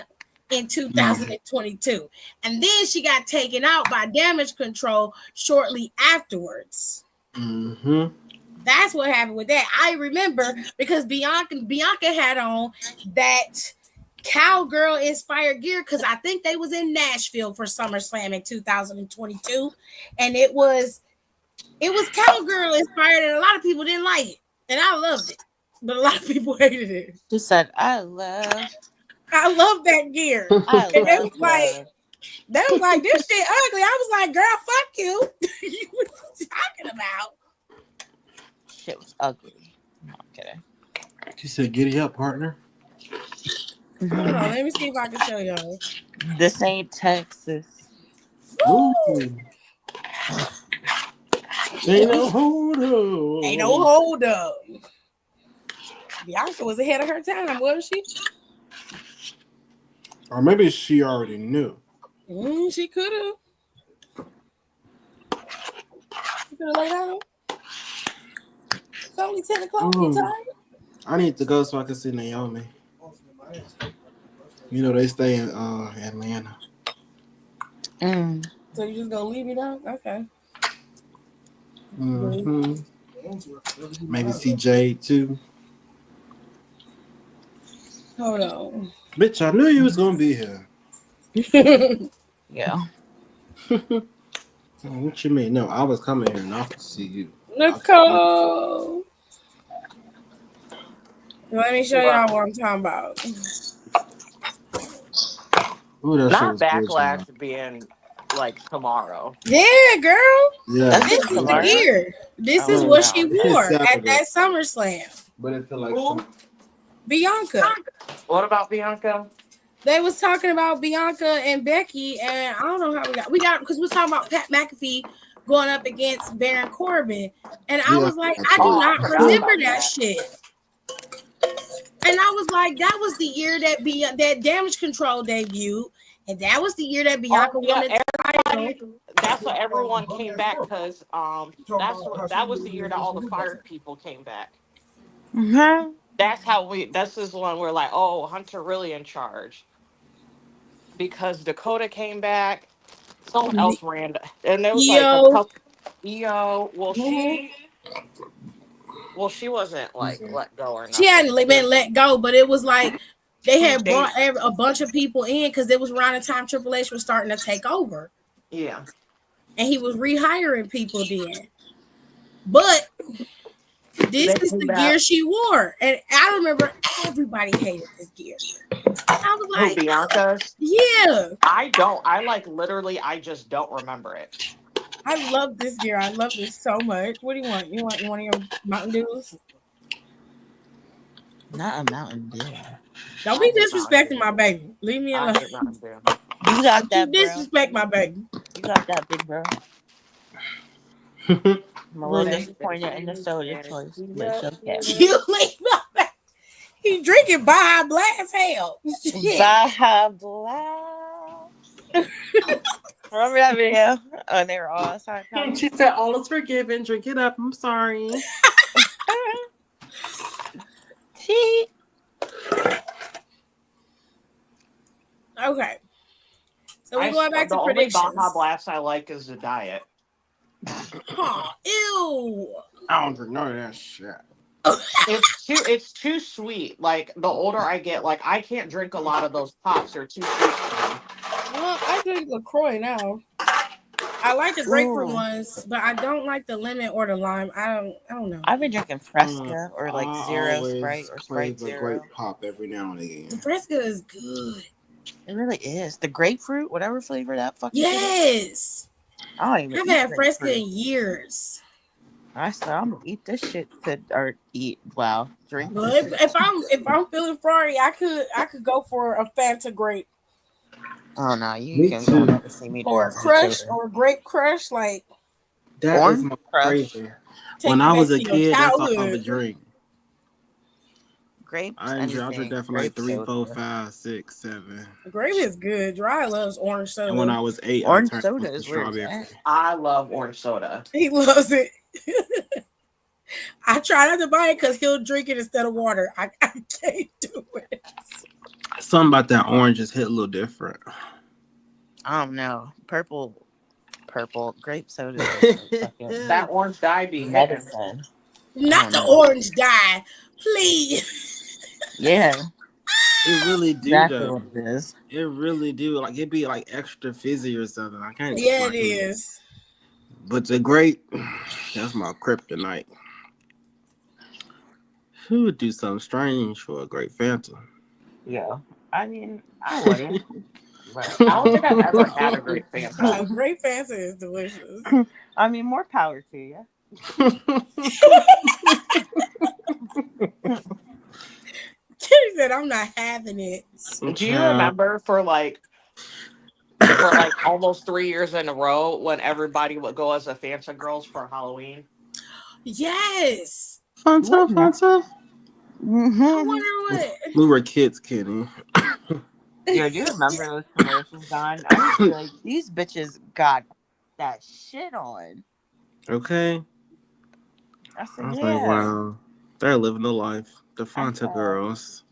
in 2022. And then she got taken out by Damage Control shortly afterwards. Mm-hmm. That's what happened with that. I remember because Bianca had on that cowgirl inspired gear because I think they was in Nashville for SummerSlam in 2022, and it was cowgirl inspired, and a lot of people didn't like it, and I loved it, but a lot of people hated it. She said, I love that gear, I and love love. they was like this shit ugly. I was like, girl, fuck you. What you talking about? Shit was ugly. No, I'm kidding. She said, "Giddy up, partner." Hold on, let me see if I can show y'all. This ain't Texas. Ooh. Woo! Ain't no hold up. Ain't no hold up. Bianca was ahead of her time, wasn't she? Or maybe she already knew. She could have. She could have laid out. It's only 10 o'clock. You tired? I need to go so I can see Naomi. You know they stay in Atlanta. So you just gonna leave it out? Okay. Mm-hmm. Maybe see Jade too. Hold on. Bitch, I knew you was gonna be here. Yeah. What you mean? No, I was coming here not to see you. Nicole. Let me show y'all what I'm talking about. Ooh, that shit Not was good, y'all. backlash being like tomorrow. Yeah, girl. Yeah, This is the tomorrow? gear. This is Oh, what no. she It's wore at Saturday. that SummerSlam. But it feel like Who? Bianca. What about Bianca? They was talking about Bianca and Becky, and I don't know how we got because we was talking about Pat McAfee going up against Baron Corbin, and I yeah. was like, I do Oh, I not forgot remember about that that. shit. And I was like, that was the year that Damage Control debuted, and that was the year that Bianca Oh won yeah, the title. everybody. That's what everyone came back because that was the year that all the fired people came back. Mm-hmm. That's how we. This is when we're like, oh, Hunter really in charge because Dakota came back. Someone else ran, and there was like a Yo, couple. Yo, Mhm. she wasn't like let go or She nothing. hadn't been let go, but it was like they She had stayed. brought a bunch of people in because it was around the time Triple H was starting to take over, Yeah. and he was rehiring people then. But this They is came the gear back. she wore, and I remember everybody hated this gear. I was Who, like, Bianca's? yeah, I don't. I like literally. I just don't remember it. I love this gear. I love this so much. What do you want? You want one of your Mountain Dews? Not a Mountain Dew. Don't I be hate Mountain disrespecting Dew. my baby. Leave me I alone. hate Mountain Dew. You got You that, bro. disrespect my baby. You got that, big bro. I'm a little Really. disappointed in the soda choice, but it's okay. You leave my baby. He drinking Baja Blast. Hell, shit. Baja Blast. Remember that video? Oh, they were all outside. She said, all is forgiven. Drink it up. I'm sorry. Tea. Okay, so we going back The to only Baja predictions. Blast I like is the diet. Oh, ew. I don't drink none of that shit. It's too sweet. Like the older I get, like I can't drink a lot of those pops. They're too sweet for me. Well, I drink LaCroix now. I like the grapefruit Ooh. ones, but I don't like the lemon or the lime. I don't know. I've been drinking Fresca or like I Zero always Sprite or Sprite crave a grape Zero. pop every now and again. The Fresca is good. It really is. The grapefruit, whatever flavor that fucking shit is. Yes. I don't even I've eat had Fresca grapefruit. in years. I said I'm gonna eat this shit drink But this shit. if I'm feeling froggy, I could go for a Fanta grape Oh no, you Me can too. never see me or a drinking crush soda. or a grape crush. Like That is Orange my Crush, crazy. take When you I back was a to your kid, that's all I childhood. would drink. grapes, I drink anything. that for like Grape 3, 4, soda. 5, 6, 7. Grape is good. Dry loves orange And when soda. I was 8, I Orange turned on soda some is where it's strawberry. at. I love orange soda. He loves it. I try not to buy it because he'll drink it instead of water. I can't do it. Something about that orange just hit a little different. I don't know. Purple grape soda is like fucking That orange dye be hitting. medicine. Not the know. orange dye, please. Yeah, It really do exactly though. what it is. It really do. Like it'd be like extra fizzy or something. I can't Yeah, it explain it. is. But the grape, that's my kryptonite. Who would do something strange for a great Fanta? Yeah, I mean, I wouldn't. But I don't think I've ever had a great A Fanta. grape Fanta is delicious. I mean, more power to you. Kitty said, "I'm not having it." Do you remember for like almost 3 years in a row when everybody would go as a Fanta girls for Halloween? Yes. Fanta, Fanta. I Mm-hmm. wonder what. We were kids, Kenny. Yeah, do you remember those commercials, Don? I used to be like, these bitches got that shit on. Okay. I said, I was like, yeah. wow, they're living the life. The I Fanta said, girls.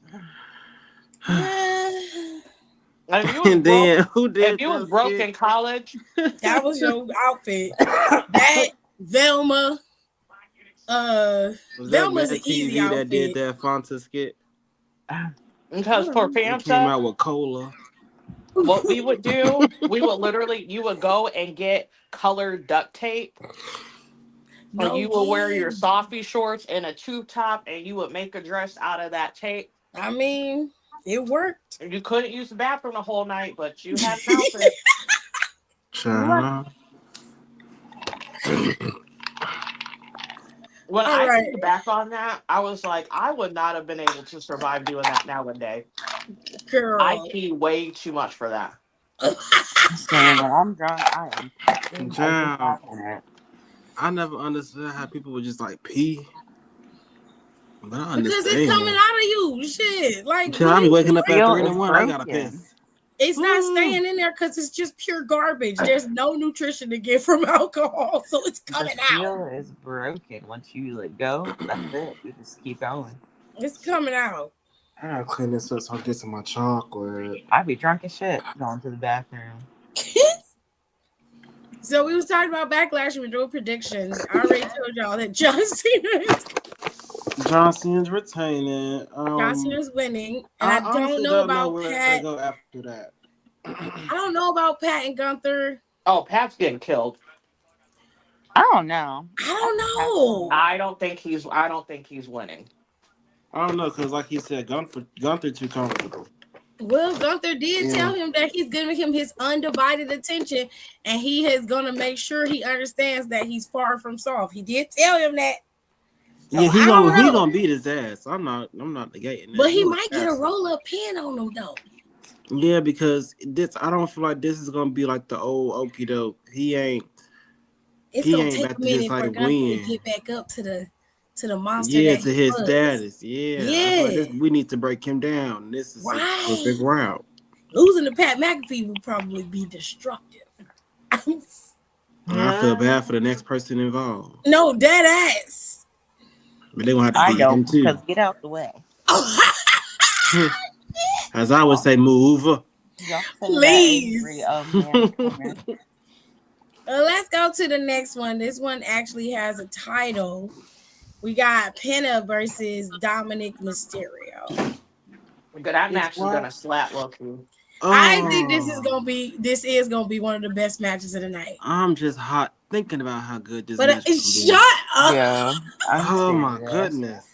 And if you was And broke, then who did that skit? in college, That was your outfit. That Velma. Was that Velma's Mad an easy TV that did outfit. that Fanta skit? because for It came Fanta, out with cola. what we would do, we would literally, you would go and get colored duct tape. Or No, you would wear your yeah. softy shorts and a tube top, and you would make a dress out of that tape. I mean, it worked. You couldn't use the bathroom the whole night, but you had an outfit. Child. When All I right, think back on that, I was like, I would not have been able to survive doing that nowadays. I girl. pee way too much for that. saying when I'm drunk, I am pissing every Child. 5 minutes. I never understood how people would just like pee. But I Because it's coming understand. out of you. Shit. Like, Child, I be waking up at Feel 3 in the is morning. I gotta broken. piss. it's not staying in there because it's just pure garbage. There's no nutrition to get from alcohol. So it's The coming out. seal is broken. Once you let go, that's it. You just keep going. It's coming out. I gotta clean this up so I can get some of my chocolate. I be drunk as shit going to the bathroom. So we was talking about Backlash. We were doing predictions. I already told y'all that John Cena's retaining. John Cena's winning, and I I don't honestly know don't know about where to Pat. go after that. I don't know about Pat and Gunther. Oh, Pat's getting killed. I don't know. I I don't think Pat's gonna know. win. I don't think he's winning. I don't know, because like he said, Gunther too comfortable. Well, Gunther did Yeah. tell him that he's giving him his undivided attention, and he is going to make sure he understands that he's far from soft. He did tell him that. So Yeah, I don't he know. gonna beat his ass. I'm not negating that. But he might get a roll-up pin on him, though. Yeah, because I don't feel like this is gonna be like the old okie doke. It's He gonna ain't take about a to just minute for like Gunther to win. get back up to the monster Yeah, that to he his was. status. Yeah. I feel like we need to break him down. This is a perfect route. Losing to Pat McAfee would probably be destructive. I feel bad for the next person involved. No, dead ass. But they're gonna have to I beat him don't, too. because get out the way. As I would say, move. Y'all say Please. that Let's go to the next one. This one actually has a title. We got Penta versus Dominic Mysterio. That match is gonna slap Loki. I think this is gonna be one of the best matches of the night. I'm just hot thinking about how good this but match is. Shut up. Yeah. Oh my goodness.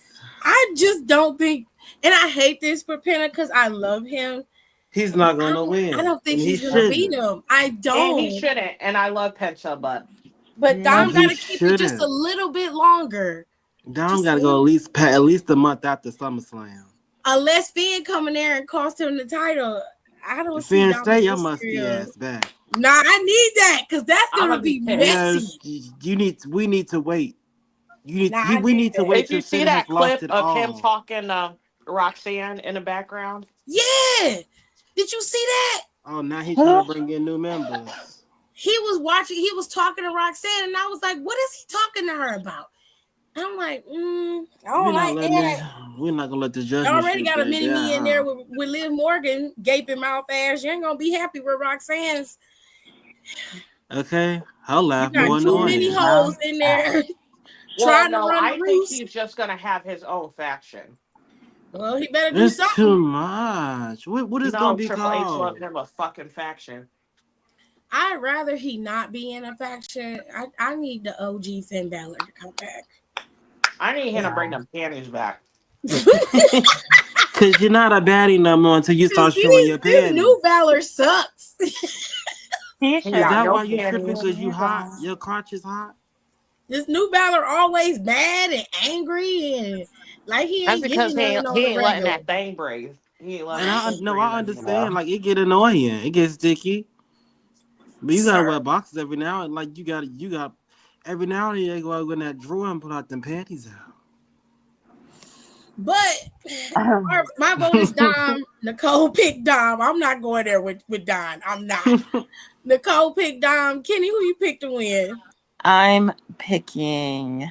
I just don't think, and I hate this for Penta because I love him. He's not gonna win. I don't think and he's gonna beat him. I don't. And he shouldn't. And I love Penta, but Dom gotta keep it just a little bit longer. Dom gotta go at least a month after SummerSlam. Unless Finn come in there and cost him the title, I don't see Finn, Dom stay your musty ass back. Nah, I need that because that's gonna be messy. We need to wait. We need to wait. Did you see that clip of him talking to Roxanne in the background? Yeah. Did you see that? Oh, now he's trying to bring in new members. He was talking to Roxanne, and I was like, what is he talking to her about? I'm like, I don't like that. We're not gonna let the judge. You already got a mini me in there with Liv Morgan, gaping mouth ass. You ain't gonna be happy with Roxanne's. Okay, I'll laugh. You got too many hoes in there. I think he's just gonna have his own faction. Well, he better do something. Too much. What is gonna be Triple H called? love him a fucking faction. I'd rather he not be in a faction. I need the OG Finn Balor to come back. I need him to bring them panties back. Because you're not a baddie no more until you start showing your panties. New Balor sucks. Is that why you tripping because you hot? Your crotch is hot? This New Balor always mad and angry and like he ain't because he ain't letting that thing breathe. I understand. Like it get annoying. It gets sticky. But you gotta wear boxes every now and like you got every now and then you go out in that drawer and pull out them panties out. But my vote is Dom. Nicole picked Dom. I'm not going there with Don. I'm not. Nicole picked Dom. Kenny, who you picked to win? I'm picking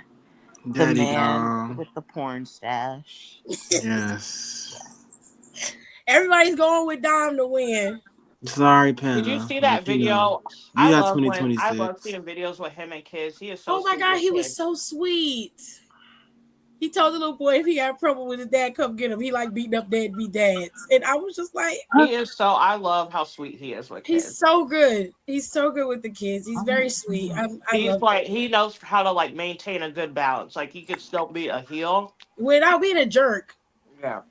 Daddy the man Dom with the porn stash. Yes. Everybody's going with Dom to win. Sorry, Penna. Did you see that video? You got 2026. I love seeing videos with him and kids. He is so. Oh my god, he was so sweet. He told the little boy if he got trouble with his dad, come get him. He like beating up deadbeat dads, and I was just like, he is so. I love how sweet he is with kids. He's so good. He's so good with the kids. He's very sweet. He's like he knows how to like maintain a good balance. Like he could still be a heel without being a jerk. Yeah.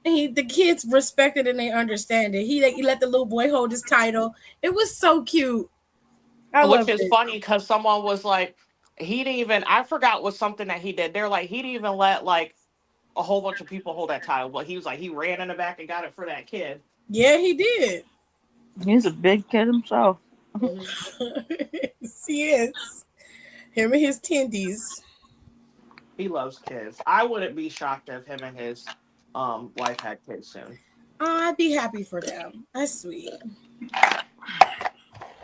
The kids respected and they understand it. He let the little boy hold his title. It was so cute. Which is funny because someone was like, he didn't even. I forgot was something that he did. They're like he didn't even let like a whole bunch of people hold that title. But he was like he ran in the back and got it for that kid. Yeah, he did. He's a big kid himself. He is. Him and his tendies. He loves kids. I wouldn't be shocked if him and his wife had kids soon. Oh, I'd be happy for them. That's sweet.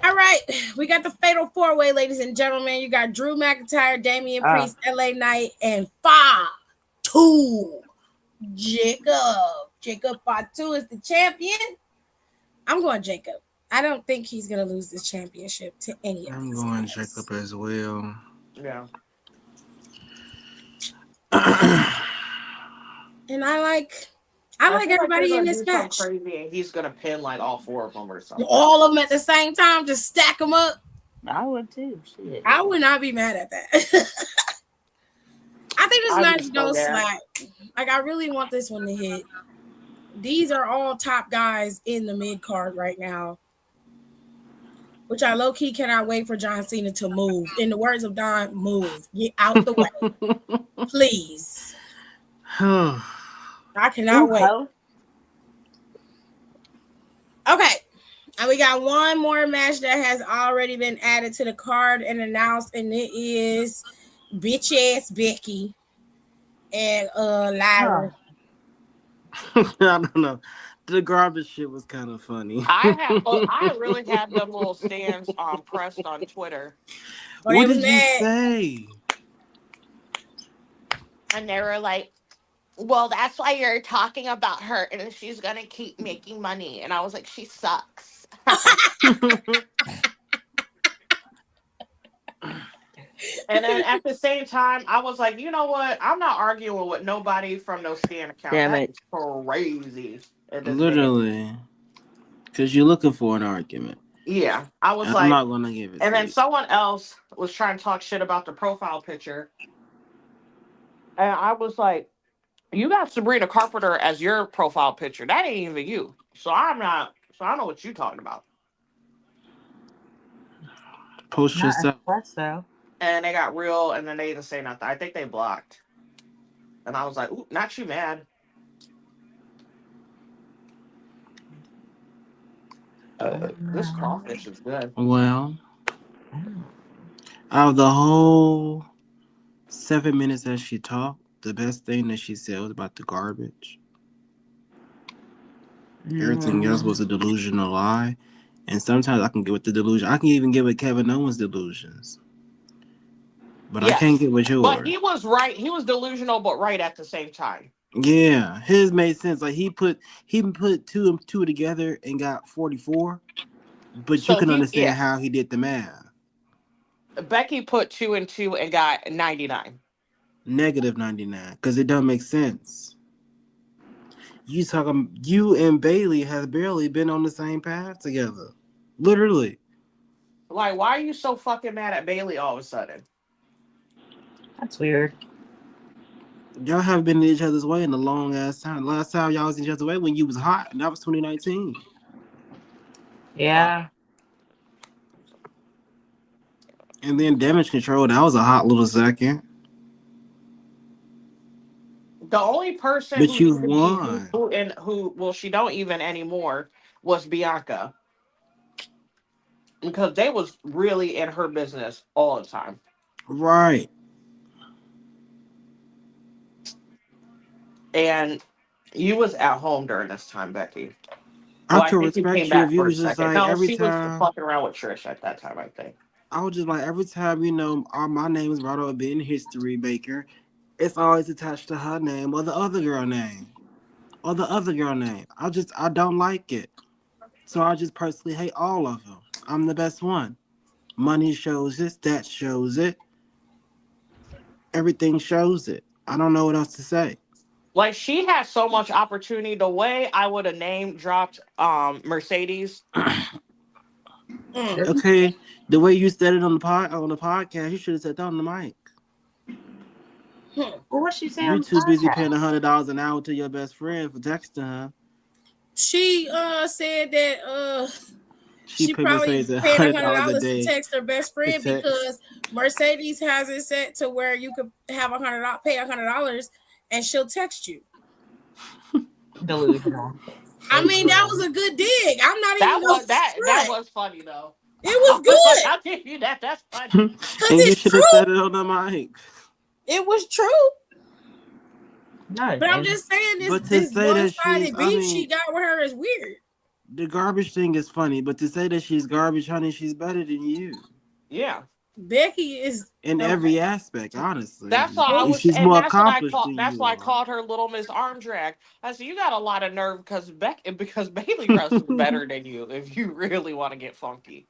All right, we got the Fatal 4-Way, ladies and gentlemen. You got Drew McIntyre, Damian Priest, LA Knight, and Fatu. Jacob Fatu is the champion. I'm going Jacob. I don't think he's gonna lose this championship to any of I'm these going guys. Jacob as well. Yeah. And I like I feel like they're everybody in gonna this do something match. crazy and he's gonna pin like all 4 of them or something. All of them at the same time, just stack them up. I would too. Shit. I would not be mad at that. I think this match goes slack. Like, I really want this one to hit. These are all top guys in the mid card right now, which I low key cannot wait for John Cena to move. In the words of Don, move. Get out the way. Please. I cannot wait. Okay. And we got one more match that has already been added to the card and announced, and it is bitch ass Becky and Lyra. I don't know. The garbage shit was kind of funny. I really had them little stands pressed on Twitter. What did you say? And they were like, well, that's why you're talking about her and she's going to keep making money. And I was like, she sucks. And then at the same time, I was like, you know what? I'm not arguing with nobody from no stand account. That's crazy. Literally. Because you're looking for an argument. Yeah. I was I'm not going to give it. And then someone else was trying to talk shit about the profile picture. And I was like, you got Sabrina Carpenter as your profile picture. That ain't even you. So I don't know what you're talking about. Post yourself. And they got real, and then they didn't say nothing. I think they blocked. And I was like, ooh, not you mad. This crawfish is good. Well, out of the whole 7 minutes that she talked, the best thing that she said was about the garbage. Everything else was a delusional lie. And sometimes I can get with the delusion. I can even get with Kevin Owens' delusions. But I can't get with yours. But he was right. He was delusional, but right at the same time. Yeah, his made sense. Like he put two and two together and got 44. But so you can understand how he did the math. Becky put 2 and 2 and got 99. Negative 99, because it doesn't make sense. You and Bailey has barely been on the same path together. Literally. Like, why are you so fucking mad at Bailey all of a sudden? That's weird. Y'all haven't been in each other's way in a long ass time. Last time y'all was in each other's way when you was hot, and that was 2019. Yeah. And then Damage Control, that was a hot little second. The only person but you won. Who she don't even anymore was Bianca. Because they was really in her business all the time. Right. And you was at home during this time, Becky. I could respect you if you was just like every time. Was fucking around with Trish at that time, I think. I was just like, every time, my name is brought up in history, Baker, it's always attached to her name or the other girl name. I don't like it. So I just personally hate all of them. I'm the best one. Money shows it. That shows it. Everything shows it. I don't know what else to say. Like, she had so much opportunity. The way I would have name dropped Mercedes. Okay, the way you said it on the podcast, you should have said that on the mic. Well, what she saying? You're too busy paying $100 an hour to your best friend for texting her. She said that she probably paid $100 to text her best friend because Mercedes has it set to where you could have pay $100 and she'll text you. Delusional. I mean, that was a good dig. I'm not even gonna that was funny though. It was good. I'll give you that. That's funny. And you should have said it on the mic. It was true. No, but I'm just saying this one-sided beef she got with her is weird. The garbage thing is funny, but to say that she's garbage, honey, she's better than you. Yeah. Becky is in every okay. aspect, honestly. That's all I was, She's and more that's what I accomplished call. than That's you why I are. called her Little Miss Arm Drag. I said you got a lot of nerve because Bailey wrestles better than you. If you really want to get funky,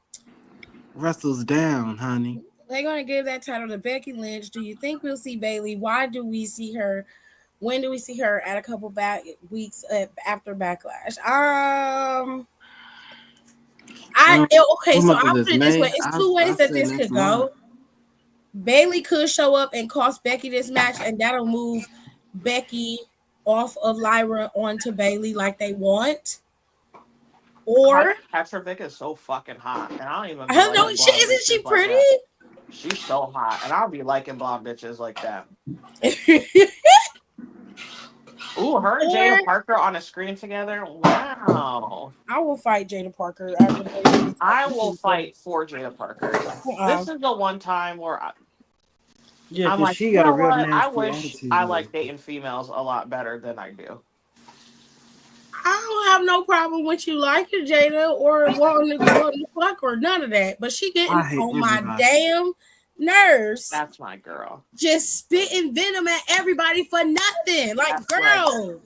Russell's down, honey. They're gonna give that title to Becky Lynch. Do you think we'll see Bailey? Why do we see her? When do we see her at a couple back weeks after Backlash? Um, Okay, what so month is I'll this? put it this way: May? it's two I ways that said this next could month. go. Bailey could show up and cost Becky this match, and that'll move Becky off of Lyra onto Bailey like they want. Carly Or Petrovic is so fucking hot, and I don't even I be don't know, liking blonde isn't she bitches like pretty? that. She's so hot, and I'll be liking blonde bitches like that. Ooh, her and Or Jada Parker on a screen together. Wow. I will fight Jada Parker after the way she's I acting will Tuesday. fight for Jada Parker. Uh-uh. This is the one time where Yeah, I'm because like, she you got a know real what? I nasty wish I attitude. like dating females a lot better than I do. I don't have no problem with you liking Jada or wanting to fuck or none of that, but she I getting hate on my everybody. damn nerves. That's my girl. Just spitting venom at everybody for nothing. Like, That's like, girl,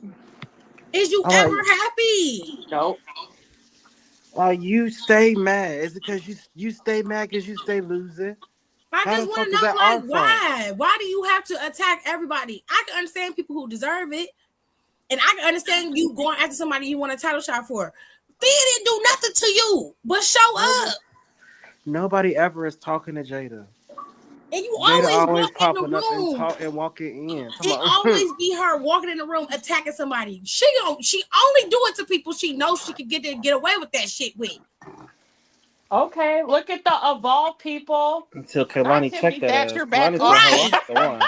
is you I'm like, ever happy? nope. you stay mad. Is it because you stay mad because you stay losing? I How just the want to fuck is that know, our like, fault? why? Why do you have to attack everybody? I can understand people who deserve it, and I can understand you going after somebody you want a title shot for. Thea didn't do nothing to you, but show Nobody, up. nobody ever is talking to Jada. And you Jada always always walk in the popping up and room. walking in. It Talking about, always be her walking in the room attacking somebody. She only do it to people she knows she could get away with that shit with. Okay, look at the evolved people. until Bye, Kalani checked Tiffany that ass. Thatcher back Kalani said, up. "Ho, Right. I'm the one."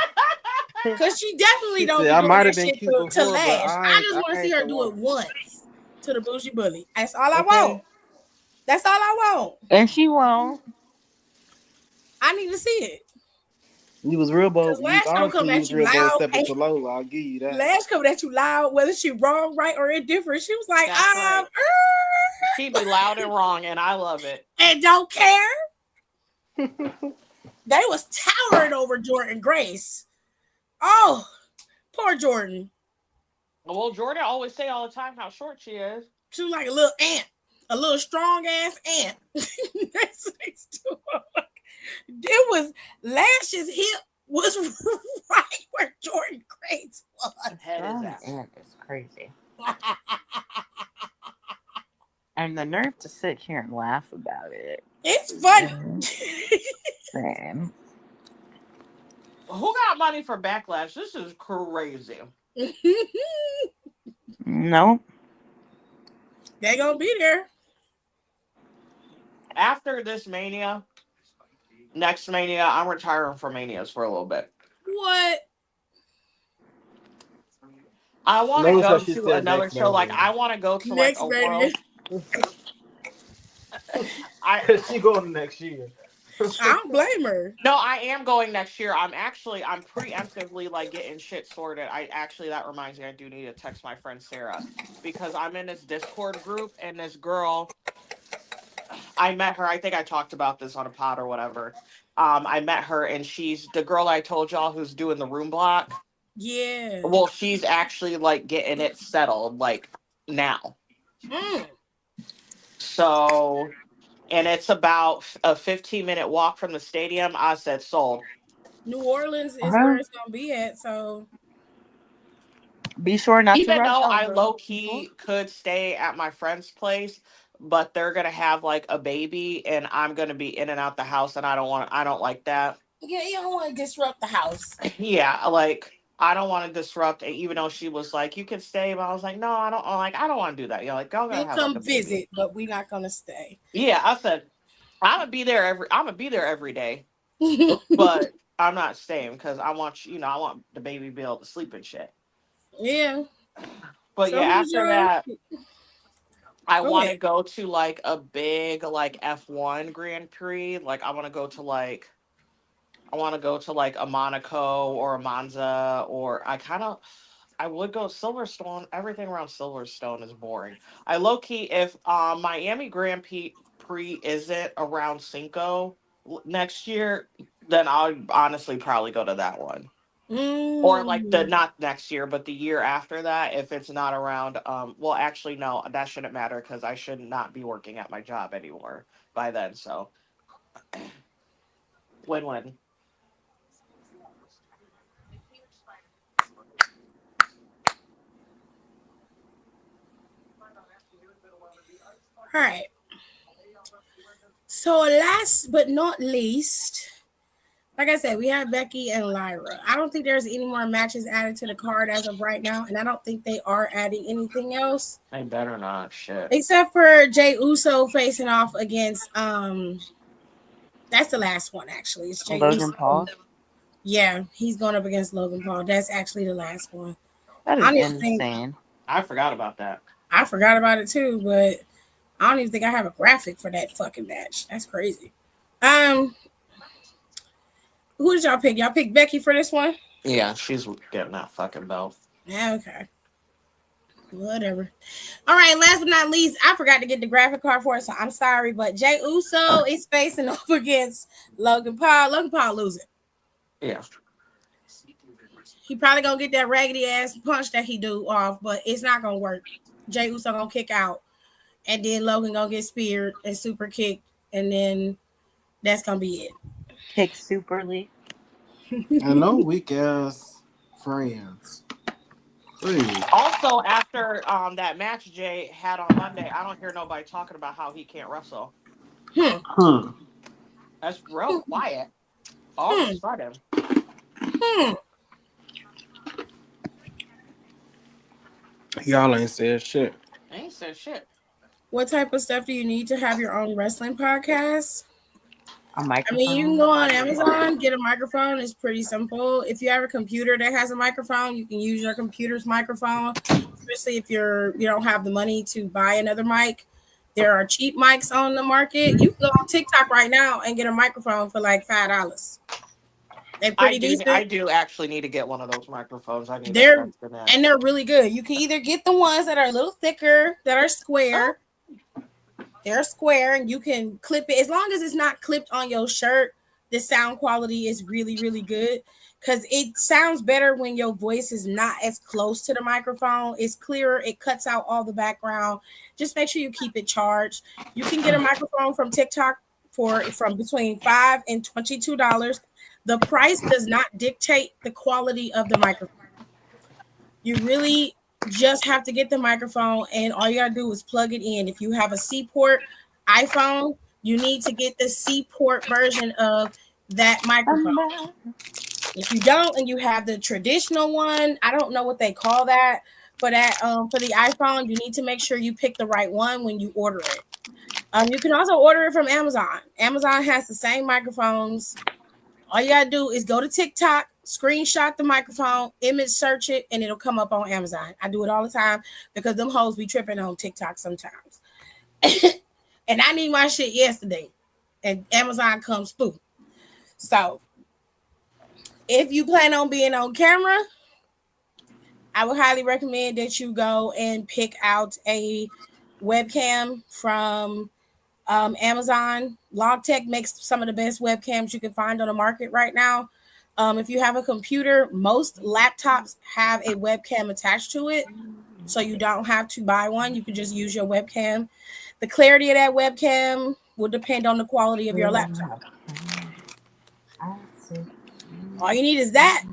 Cause she definitely She don't said, be "I doing might that have been shit cute to before, but Lash. I just want to I see ain't her the do it one." once to the Bougie Bully. That's all I want. Okay. That's all I want. And she won't. I need to see it. You was real Cause bold. Lash gonna come You at was you real bold loud. stepping to Lola. I'll give you that. Lash coming at you loud, whether she wrong, right, or indifferent. She was like, That's right. She be loud and wrong, and I love it. and don't care. They was towering over Jordan Grace. Oh, poor Jordan. Well, Jordan always say all the time how short she is. She was like a little ant, a little strong ass ant. It was Lash's hip was right where Jordan Grace was. Head is Strong at. Ant is crazy. And the nerve to sit here and laugh about it. It's funny. Same. Who got money for backlash? This is crazy. Nope. They gonna be there. After this Mania, next Mania, I'm retiring from Manias for a little bit. What? I want to Notice how go she to said another next show. Like, Mania. I want to go to like Next a Mania. world. I She going next year. I don't blame her. No, I am going next year. I'm preemptively like getting shit sorted. That reminds me, I do need to text my friend Sarah because I'm in this Discord group and this girl, I met her. I think I talked about this on a pod or whatever. I met her and she's the girl I told y'all who's doing the room block. Yeah. Well, she's actually like getting it settled like now. Mm. So, and it's about a 15-minute walk from the stadium. I said sold. New Orleans is where it's gonna be at. So Be sure not to Even rush though I over, low people. key could stay at my friend's place, but they're gonna have like a baby and I'm gonna be in and out the house and I don't like that. yeah, you don't want to disrupt the house. Yeah, like I don't want to disrupt it, even though she was like, you can stay, but I was like, no, I don't want to do that. Like, y'all gonna You'll have like a come baby. visit, but we're not gonna stay. Yeah, I said I'm gonna be there every day, but I'm not staying because I want the baby to be able to sleep and shit. Yeah. But yeah, So who's after your? that, I Go want to ahead. go to like a big like F1 Grand Prix. Like I want to go to like a Monaco or a Monza or I would go Silverstone. Everything around Silverstone is boring. I low key if Miami Grand Prix isn't around Cinco, next year, then I'll honestly probably go to that one. Or like the Mm. not next year, but the year after that, if it's not around. Well, actually, no, that shouldn't matter because I should not be working at my job anymore by then. So win-win. All right. So last but not least, like I said, we have Becky and Lyra. I don't think there's any more matches added to the card as of right now, and I don't think they are adding anything else They better not. Shit. except for Jay Uso facing off against That's the last one actually. It's Jay Logan Uso. Paul. Yeah, he's going up against Logan Paul. That's actually the last one. That I is don't even think insane. I forgot about that. I forgot about it too, but I don't even think I have a graphic for that fucking match. That's crazy. Um, who did y'all pick? Y'all pick Becky for this one? Yeah, she's getting that fucking belt. Yeah, okay. Whatever. All right, last but not least, I forgot to get the graphic card for it, so I'm sorry, but Jay Uso is facing off against Logan Paul. Logan Paul losing. Yeah. He probably gonna get that raggedy ass punch that he do off, but it's not gonna work. Jay Uso gonna kick out, and then Logan gonna get speared and super kicked, and then that's gonna be it. Kick Super League. And no weak ass friends. Please. Also, after that match Jay had on Monday, I don't hear nobody talking about how he can't wrestle. Hmm. Hmm. That's real quiet. All of a sudden. Hmm. Y'all ain't said shit. I ain't said shit. What type of stuff do you need to have your own wrestling podcast? A I mean, you can microphone. go on Amazon, get a microphone. It's pretty simple. If you have a computer that has a microphone, you can use your computer's microphone. Especially if you don't have the money to buy another mic. There are cheap mics on the market. You can go on TikTok right now and get a microphone for like $5. They're I pretty do. I decent. do actually need to get one of those microphones. I need to They're invest in that. and they're really good. You can either get the ones that are a little thicker, that are square. They're square, and you can clip it as long as it's not clipped on your shirt. The sound quality is really, really good because it sounds better when your voice is not as close to the microphone. It's clearer. It cuts out all the background. Just make sure you keep it charged. You can get a microphone from TikTok from between $5 and $22. The price does not dictate the quality of the microphone. You really just have to get the microphone, and all you gotta do is plug it in. If you have a C port iPhone, you need to get the C port version of that microphone. If you don't, and you have the traditional one, I don't know what they call that, but for the iPhone, you need to make sure you pick the right one when you order it. You can also order it from Amazon. Amazon has the same microphones. All you gotta do is go to TikTok, screenshot the microphone, image search it, and it'll come up on Amazon. I do it all the time because them hoes be tripping on TikTok sometimes. And I need my shit yesterday, and Amazon comes through. So if you plan on being on camera, I would highly recommend that you go and pick out a webcam from Amazon. Logitech makes some of the best webcams you can find on the market right now. If you have a computer, most laptops have a webcam attached to it, so you don't have to buy one. You can just use your webcam. The clarity of that webcam will depend on the quality of your laptop. All you need is that,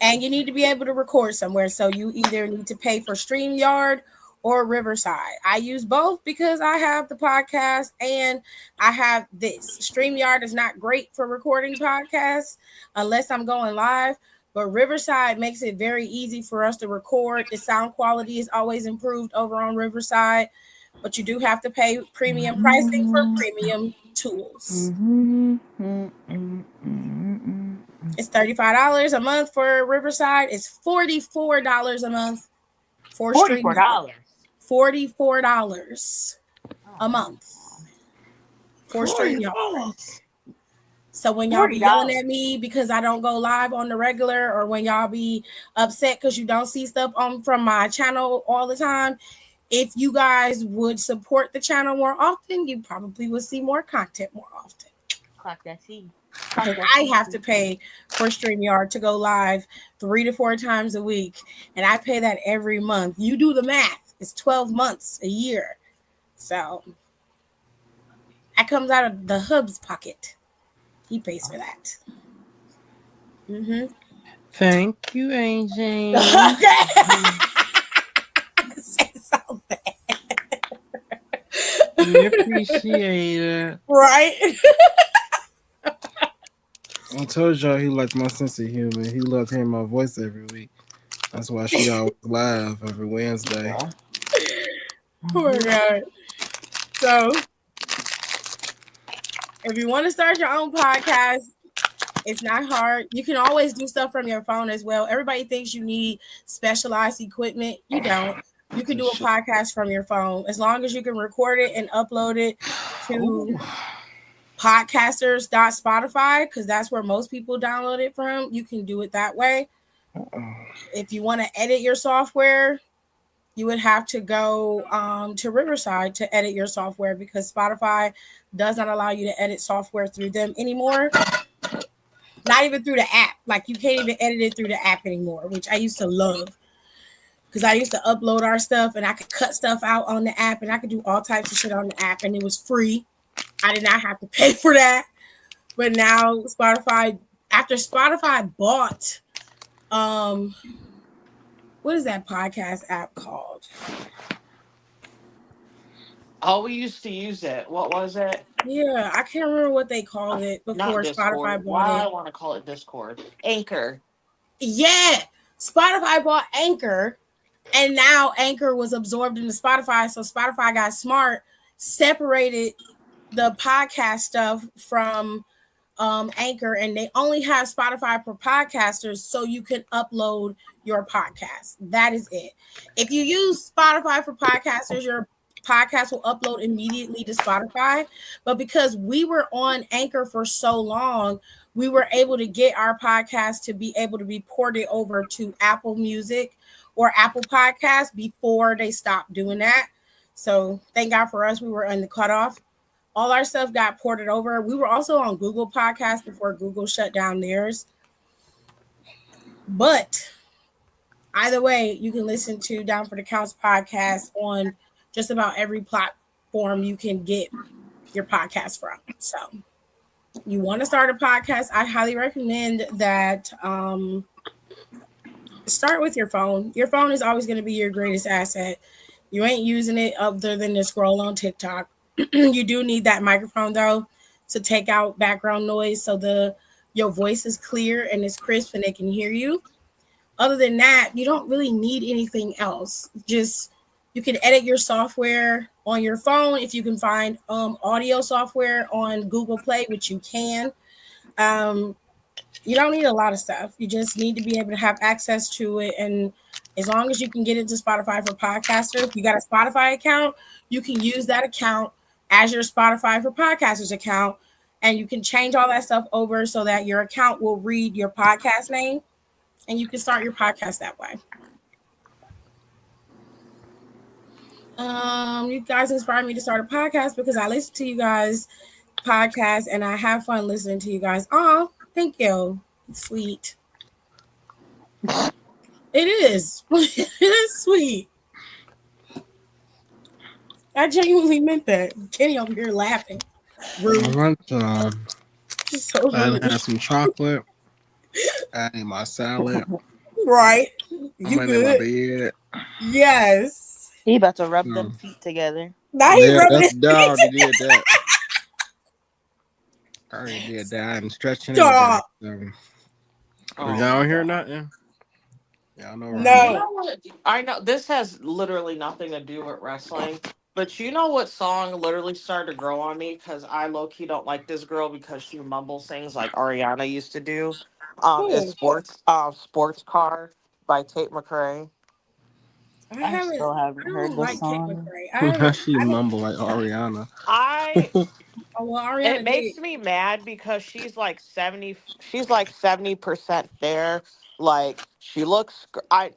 and you need to be able to record somewhere. So you either need to pay for StreamYard or Riverside. I use both because I have the podcast and I have this. StreamYard is not great for recording podcasts unless I'm going live, but Riverside makes it very easy for us to record. The sound quality is always improved over on Riverside, but you do have to pay premium pricing for premium tools. It's $35 a month for Riverside. It's $44 a month for StreamYard. $44 a month for StreamYard. So when y'all be yelling at me because I don't go live on the regular, or when y'all be upset because you don't see stuff from my channel all the time, if you guys would support the channel more often, you probably would see more content more often. Clock that T. Clock because that I T. have to pay for StreamYard to go live 3 to 4 times a week, and I pay that every month. You do the math; it's 12 months a year, so that comes out of the hub's pocket. He pays for that. Mm-hmm. Thank you, AJ. Okay. Say something, We appreciate it. right? I told y'all he liked my sense of humor. He loved hearing my voice every week. That's why she always live every Wednesday. Yeah. Oh my god! So, if you want to start your own podcast, it's not hard. You can always do stuff from your phone as well. Everybody thinks you need specialized equipment. You don't. You can This do a shit. podcast from your phone as long as you can record it and upload it to Ooh. podcasters.spotify because that's where most people download it from. You can do it that way. Uh-oh. If you want to edit your software, you would have to go to Riverside to edit your software because Spotify does not allow you to edit software through them anymore. Not even through the app. Like you can't even edit it through the app anymore, which I used to love because I used to upload our stuff and I could cut stuff out on the app and I could do all types of shit on the app and it was free. I did not have to pay for that. But now Spotify, after Spotify bought, um, what is that podcast app called? Oh, we used to use it. What was it? Yeah, I can't remember what they called it Not before Discord. Spotify bought Why I it. want to call it Discord? Anchor. Yeah, Spotify bought Anchor, and now Anchor was absorbed into Spotify. So Spotify got smart, separated the podcast stuff from Anchor, and they only have Spotify for podcasters, so you can upload your podcast. That is it. If you use Spotify for podcasters, your podcast will upload immediately to Spotify. But because we were on Anchor for so long, we were able to get our podcast to be able to be ported over to Apple Music or Apple Podcasts before they stopped doing that. So thank God for us, we were on the cutoff. All our stuff got ported over. We were also on Google Podcasts before Google shut down theirs. But either way, you can listen to Down for the Counts podcast on just about every platform you can get your podcast from. So, you want to start a podcast? I highly recommend that start with your phone. Your phone is always going to be your greatest asset. You ain't using it other than to scroll on TikTok. You do need that microphone though to take out background noise so the your voice is clear and it's crisp and they can hear you. Other than that, you don't really need anything else. Just you can edit your software on your phone if you can find audio software on Google Play, which you can. Um, you don't need a lot of stuff. You just need to be able to have access to it. And as long as you can get into Spotify for podcasters, you got a Spotify account, you can use that account as your Spotify for podcasters account. And you can change all that stuff over so that your account will read your podcast name and you can start your podcast that way. You guys inspired me to start a podcast because I listen to you guys podcast and I have fun listening to you guys. Oh, thank you. It's sweet. It is. It is sweet. I genuinely meant that. Kenny over here laughing. At Rude. lunchtime, Just so I rude. had some chocolate. I ate my salad. Right. I'm You laying in my good? bed. Yes. He about to rub them So, feet together. Now he yeah, rubbing that's his that. I already feet. did that. I already did that. I'm stretching everything. Stop. So, Oh y'all my hear god. nothing? Y'all know where I'm You at. No. know what? I know this has literally nothing to do with wrestling, but you know what song literally started to grow on me because I low key don't like this girl because she mumble sings like Ariana used to do. Is Who? Sports Car by Tate McRae. I I haven't. still I haven't heard don't this like Kate song. McRae. I haven't. She I don't. mumble like Ariana. I Oh well, It Ariana did. makes me mad because she's like 70% there. Like she looks I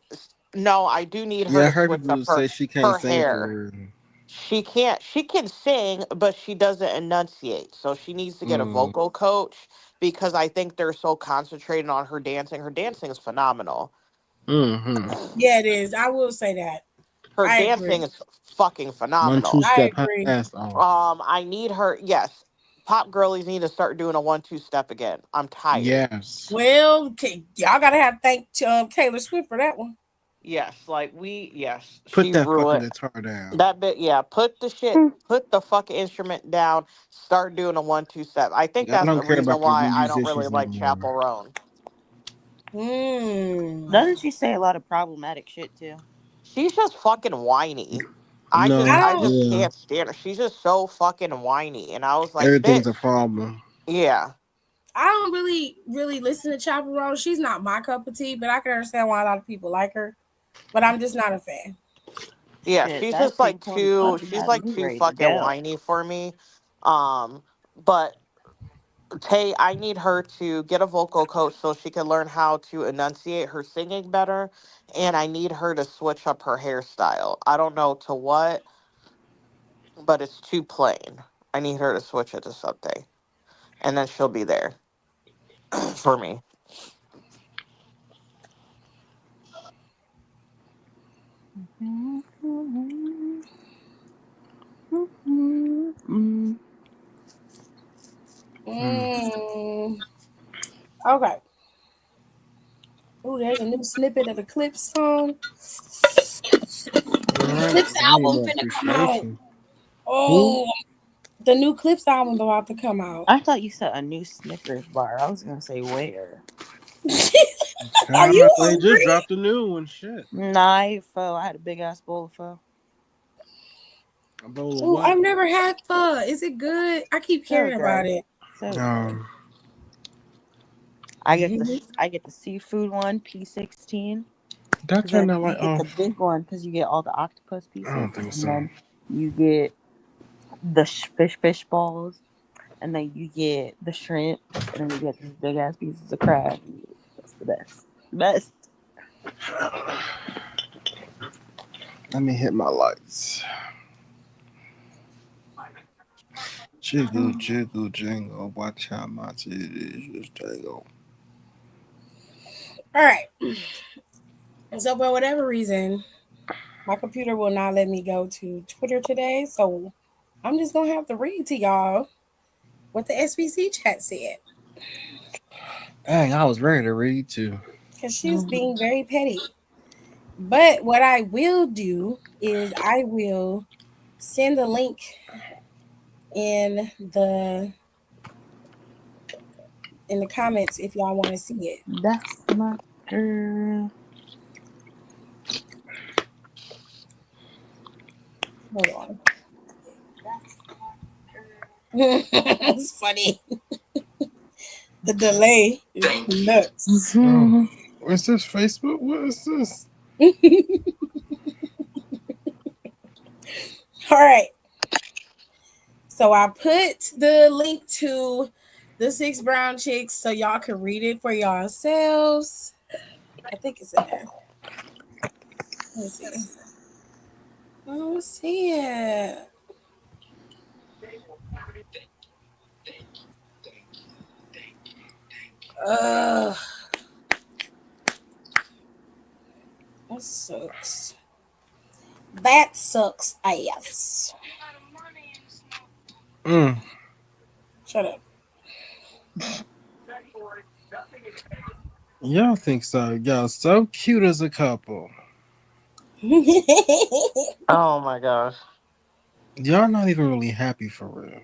no, I do need her Yeah, I to heard switch up people say she can't her sing for hair. real. she can't. She can sing, but she doesn't enunciate. So she needs to get a Mm. vocal coach because I think they're so concentrated on her dancing. Her dancing is phenomenal. Mm-hmm. Yeah, it is. I will say that. Her I dancing agree. is fucking One two phenomenal. I step hot agree. ass off. I need her. Yes, pop girlies need to start doing a 1-2 step again. I'm tired. Yes. Well, y'all gotta have to thank Taylor Swift for that one. Yes, yes, Put she that fucking ruined guitar down. that bit. Yeah, put the fucking instrument down. Start doing a 1-2 step. I think I that's don't the care reason about the why I don't really musicians like anymore. Chapel Roan. Hmm. Doesn't she say a lot of problematic shit too? She's just fucking whiny. I No, I don't. just yeah. can't stand her. She's just so fucking whiny, and I was like, Everything's a bitch. problem. Yeah, I don't really listen to Chapel Roan. She's not my cup of tea, but I can understand why a lot of people like her. But I'm just not a fan. yeah. Shit, that pink Tony puppy She's had like me too ready to fucking go. whiny for me. But Tay, I need her to get a vocal coach so she can learn how to enunciate her singing better. And I need her to switch up her hairstyle. I don't know to what, but it's too plain. I need her to switch it to something. And then she'll be there for me. Mm. Mm. Mm, okay. Oh, there's a new snippet of the Clips song. All The right. Clips I need album more finna come out. appreciation. Who? Oh, the new Clips album about to come out. I thought you said a new Snickers bar. I was gonna say where. Are Child, you they just hungry? dropped a new one. Shit. Nah, I ate pho. I had a big ass bowl of pho. A bowl of Oh, what? I've never had pho. Is it good? I keep So hearing about good, it. so good. Um, Mhm. I get the seafood one, P16, did I because turn then that you light get the off? big one because you get all the octopus I pieces, don't think and so. then you get the fish balls, and then you get the shrimp, and then you get these big ass pieces of crab. That's the best. Best. Let me hit my lights. Jiggle, jiggle, jingle. Watch how my titties just jangle. All right. So for whatever reason, my computer will not let me go to Twitter today. So I'm just gonna have to read to y'all what the SBC chat said. Dang, I was ready to read too. Because she's being very petty. But what I will do is I will send the link in the comments if y'all want to see it. That's my girl. Hold on. It's funny. The delay is nuts. Oh, what's this? Facebook? What is this? All right. So I put the link to the Six Brown Chicks so y'all can read it for yourselves. I think it's in there. Let me see. I don't see it. Ugh, that sucks. That sucks ass. Mm. Shut up. Y'all think so? Y'all so cute as a couple. Who Oh my gosh. Y'all not even really happy for real.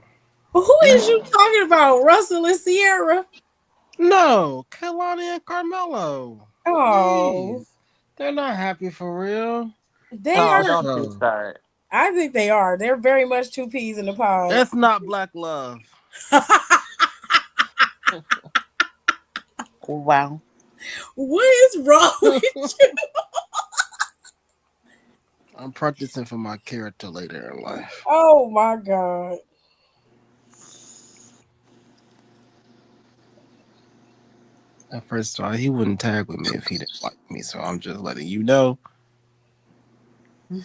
is you talking about? Russell and Sierra? No, Kalani and Carmelo. Oh, Please. They're not happy for real. they Oh, For are. don't you sure. start. I think they are. They're very much two peas in the pod. That's not black love. Wow. What is wrong with you? I'm practicing for my character later in life. Oh my god. And first of all, he wouldn't tag with me if he didn't like me, so I'm just letting you know.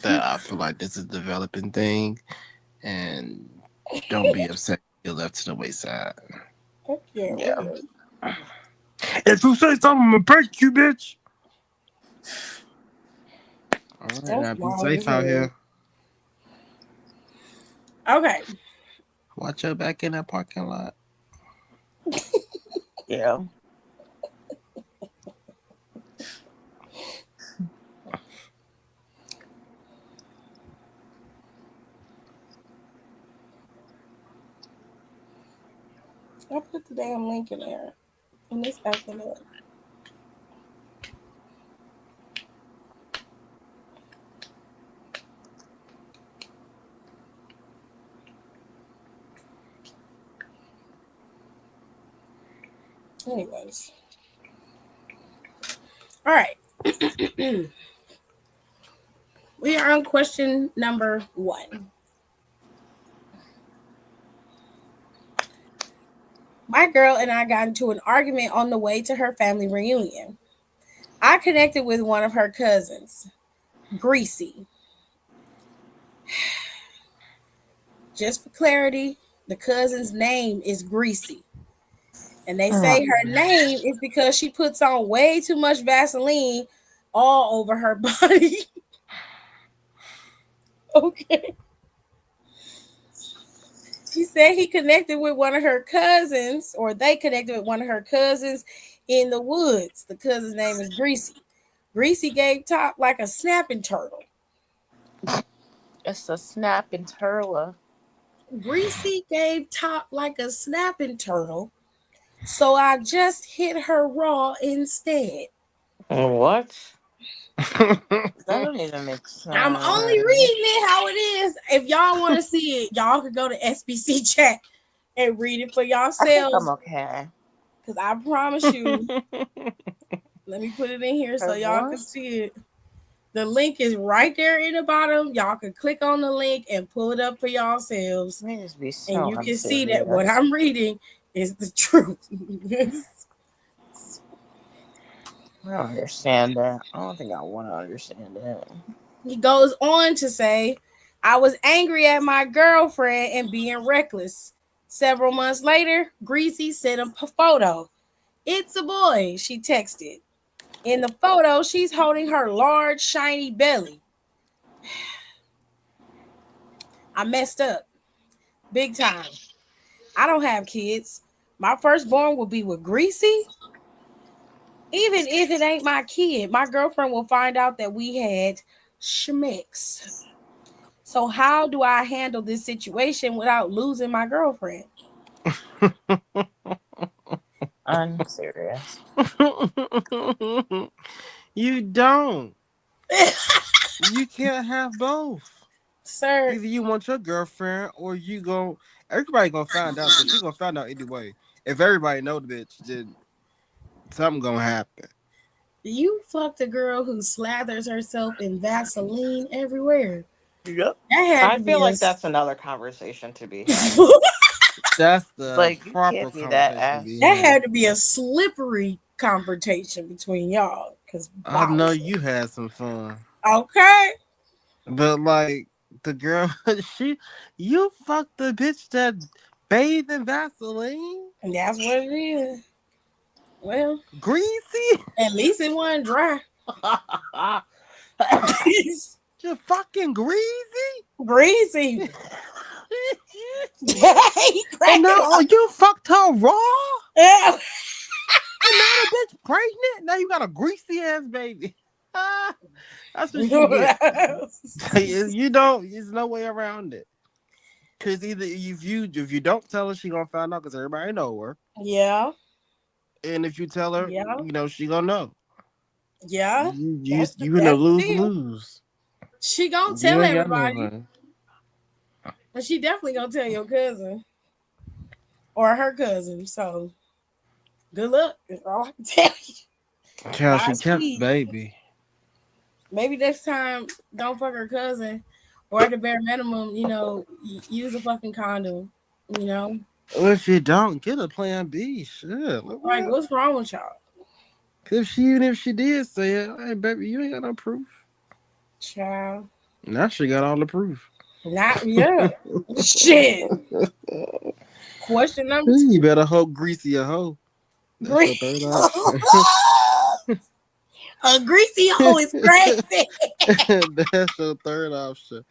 that I feel like this is a developing thing, and don't be upset you're left to the wayside. Yeah, Yeah. whatever. If you say something, I'm gonna break you, bitch. All right, That's now be wild safe as out hell. here. Okay. Watch your back in that parking lot. Yeah. I put the damn link in there. And it's acting up. Anyways. All right. We are on question number 1. My girl and I got into an argument on the way to her family reunion. I connected with one of her cousins, Greasy. Just for clarity, the cousin's name is Greasy. And they say her name is because she puts on way too much Vaseline all over her body. Okay. He said he connected with one of her cousins, or they connected with one of her cousins in the woods. The cousin's name is Greasy. Greasy gave top like a snapping turtle. It's a snapping turtle. Greasy gave top like a snapping turtle, so I just hit her raw instead. What? That don't even make I'm only sense. reading it how it is. If y'all want to see it, y'all can go to SBC chat and read it for I think I'm yourselves. okay. Because I promise you, let me put it in here so Cause y'all what? can see it. The link is right there in the bottom. Y'all can click on the link and pull it up for yourselves. They just be And so you can see that what unserious. I'm reading is the truth. I don't understand that. I don't think I want to understand that. He goes on to say, I was angry at my girlfriend and being reckless. Several months later, Greasy sent him a photo. It's a boy, she texted. In the photo, she's holding her large, shiny belly. I messed up. Big time. I don't have kids. My firstborn will be with Greasy. Even if it ain't my kid, my girlfriend will find out that we had schmicks. So how do I handle this situation without losing my girlfriend? Unserious. You don't. You can't have both. Sir, Either you want your girlfriend or you gon' everybody gonna find out because she gonna find out anyway. If everybody know the bitch, then something gonna happen. you fucked a girl who slathers herself in Vaseline everywhere. Yep. That had I to be feel a like that's another conversation to be had. That's the Like you proper can't be that conversation to be ass. that had. had to be a slippery confrontation between y'all. Cause I wow. know you had some fun, Okay. but like the girl, she, you fucked the bitch that bathed in Vaseline, And that's what it is. Well, greasy. at least it wasn't dry. You fucking greasy. Greasy. He And cracked now, it oh, you fucked her raw? up. And now the bitch pregnant? Now you got a greasy ass baby. That's what you get. You don't, there's no way around it. Cause either if you don't tell her, she gonna find out because everybody know her. Yeah. And if you tell her, Yeah. she gonna know. Yeah. You in a That's the lose deal. lose. She gonna You tell ain't got everybody. nobody. And she definitely gonna tell your cousin or her cousin. So good luck. That's all I can tell you. Child, she kept the Godspeed. baby. Maybe next time don't fuck her cousin. Or at the bare minimum, use a fucking condom. You know? Well, if you don't, get a plan B. Shit. Like what's wrong with y'all? Even if she did say it, hey baby, you ain't got no proof. Child. Now she got all the proof. Not yeah. Shit. Question number You 2. better hope greasy a hoe. That's Green. your third option. A greasy hoe is crazy. That's your third option.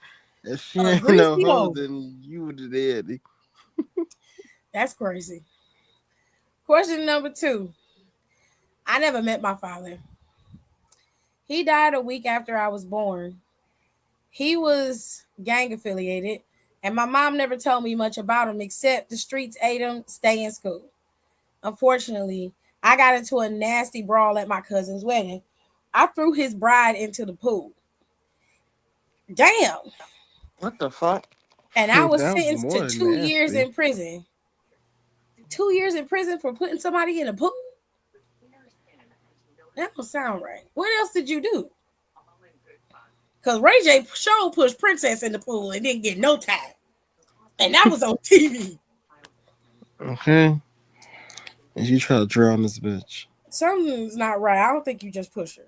If she A ain't no greasy hoe, hoe. then you would have dead. That's crazy. Question number 2. I never met my father. He died a week after I was born. He was gang affiliated, and my mom never told me much about him except the streets ate him, stay in school. Unfortunately, I got into a nasty brawl at my cousin's wedding. I threw his bride into the pool. Damn. What the fuck? And I was That was sentenced more to than 2 years nasty. in prison. 2 years in prison for putting somebody in a pool? That don't sound right. What else did you do? Because Ray J show pushed Princess in the pool and didn't get no time. And that was on TV. Okay. And you try to drown this bitch. Something's not right. I don't think you just pushed her.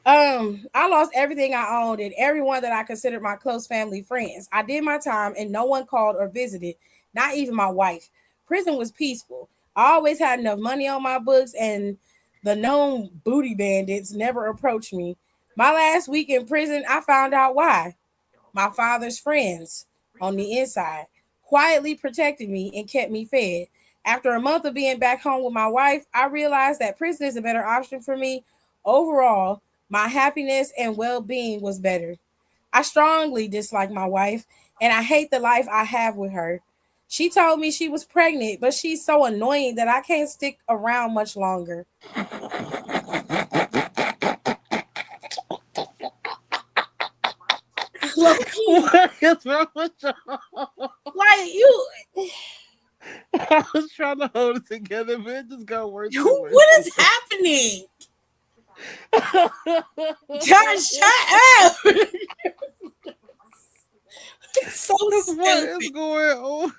I lost everything I owned and everyone that I considered my close family friends. I did my time and no one called or visited, not even my wife. Prison was peaceful. I always had enough money on my books and the known booty bandits never approached me. My last week in prison, I found out why. My father's friends on the inside quietly protected me and kept me fed. After a month of being back home with my wife, I realized that prison is a better option for me. Overall, my happiness and well being was better. I strongly dislike my wife and I hate the life I have with her. She told me she was pregnant, but she's so annoying that I can't stick around much longer. Low key, What is wrong with you? like you, I was trying to hold it together, but it just got worse and worse. what is happening? Josh, shut up. It's so What is stupid. going on?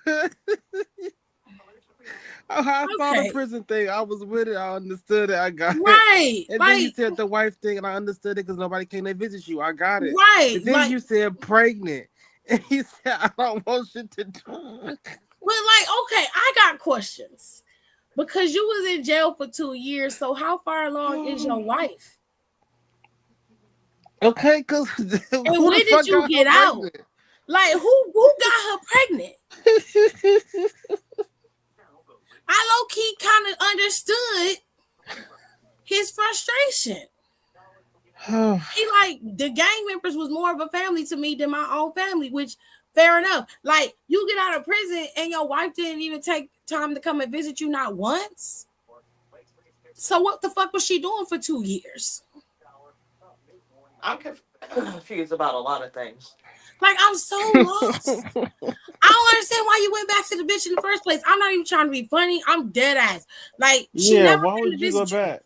I saw the Okay. prison thing. I was with it. I understood it. I got it. Right. And then you Like, said the wife thing, and I understood it because nobody came to visit you. I got it. right. But then Like, you said pregnant. And he said, I don't want shit to do. but like, okay, I got questions. Because you was in jail for 2 years, so how far along is your wife? Okay, because And who when the did fuck you got her get out? pregnant? Like, who got her pregnant? I low key kind of understood his frustration. He like the gang members was more of a family to me than my own family, which fair enough. Like you get out of prison and your wife didn't even take time to come and visit you not once. So what the fuck was she doing for 2 years? I'm confused about a lot of things. Like I'm so lost. I don't understand why you went back to the bitch in the first place. I'm not even trying to be funny. I'm dead ass. Like she Yeah, never why came to would you go visit you. back?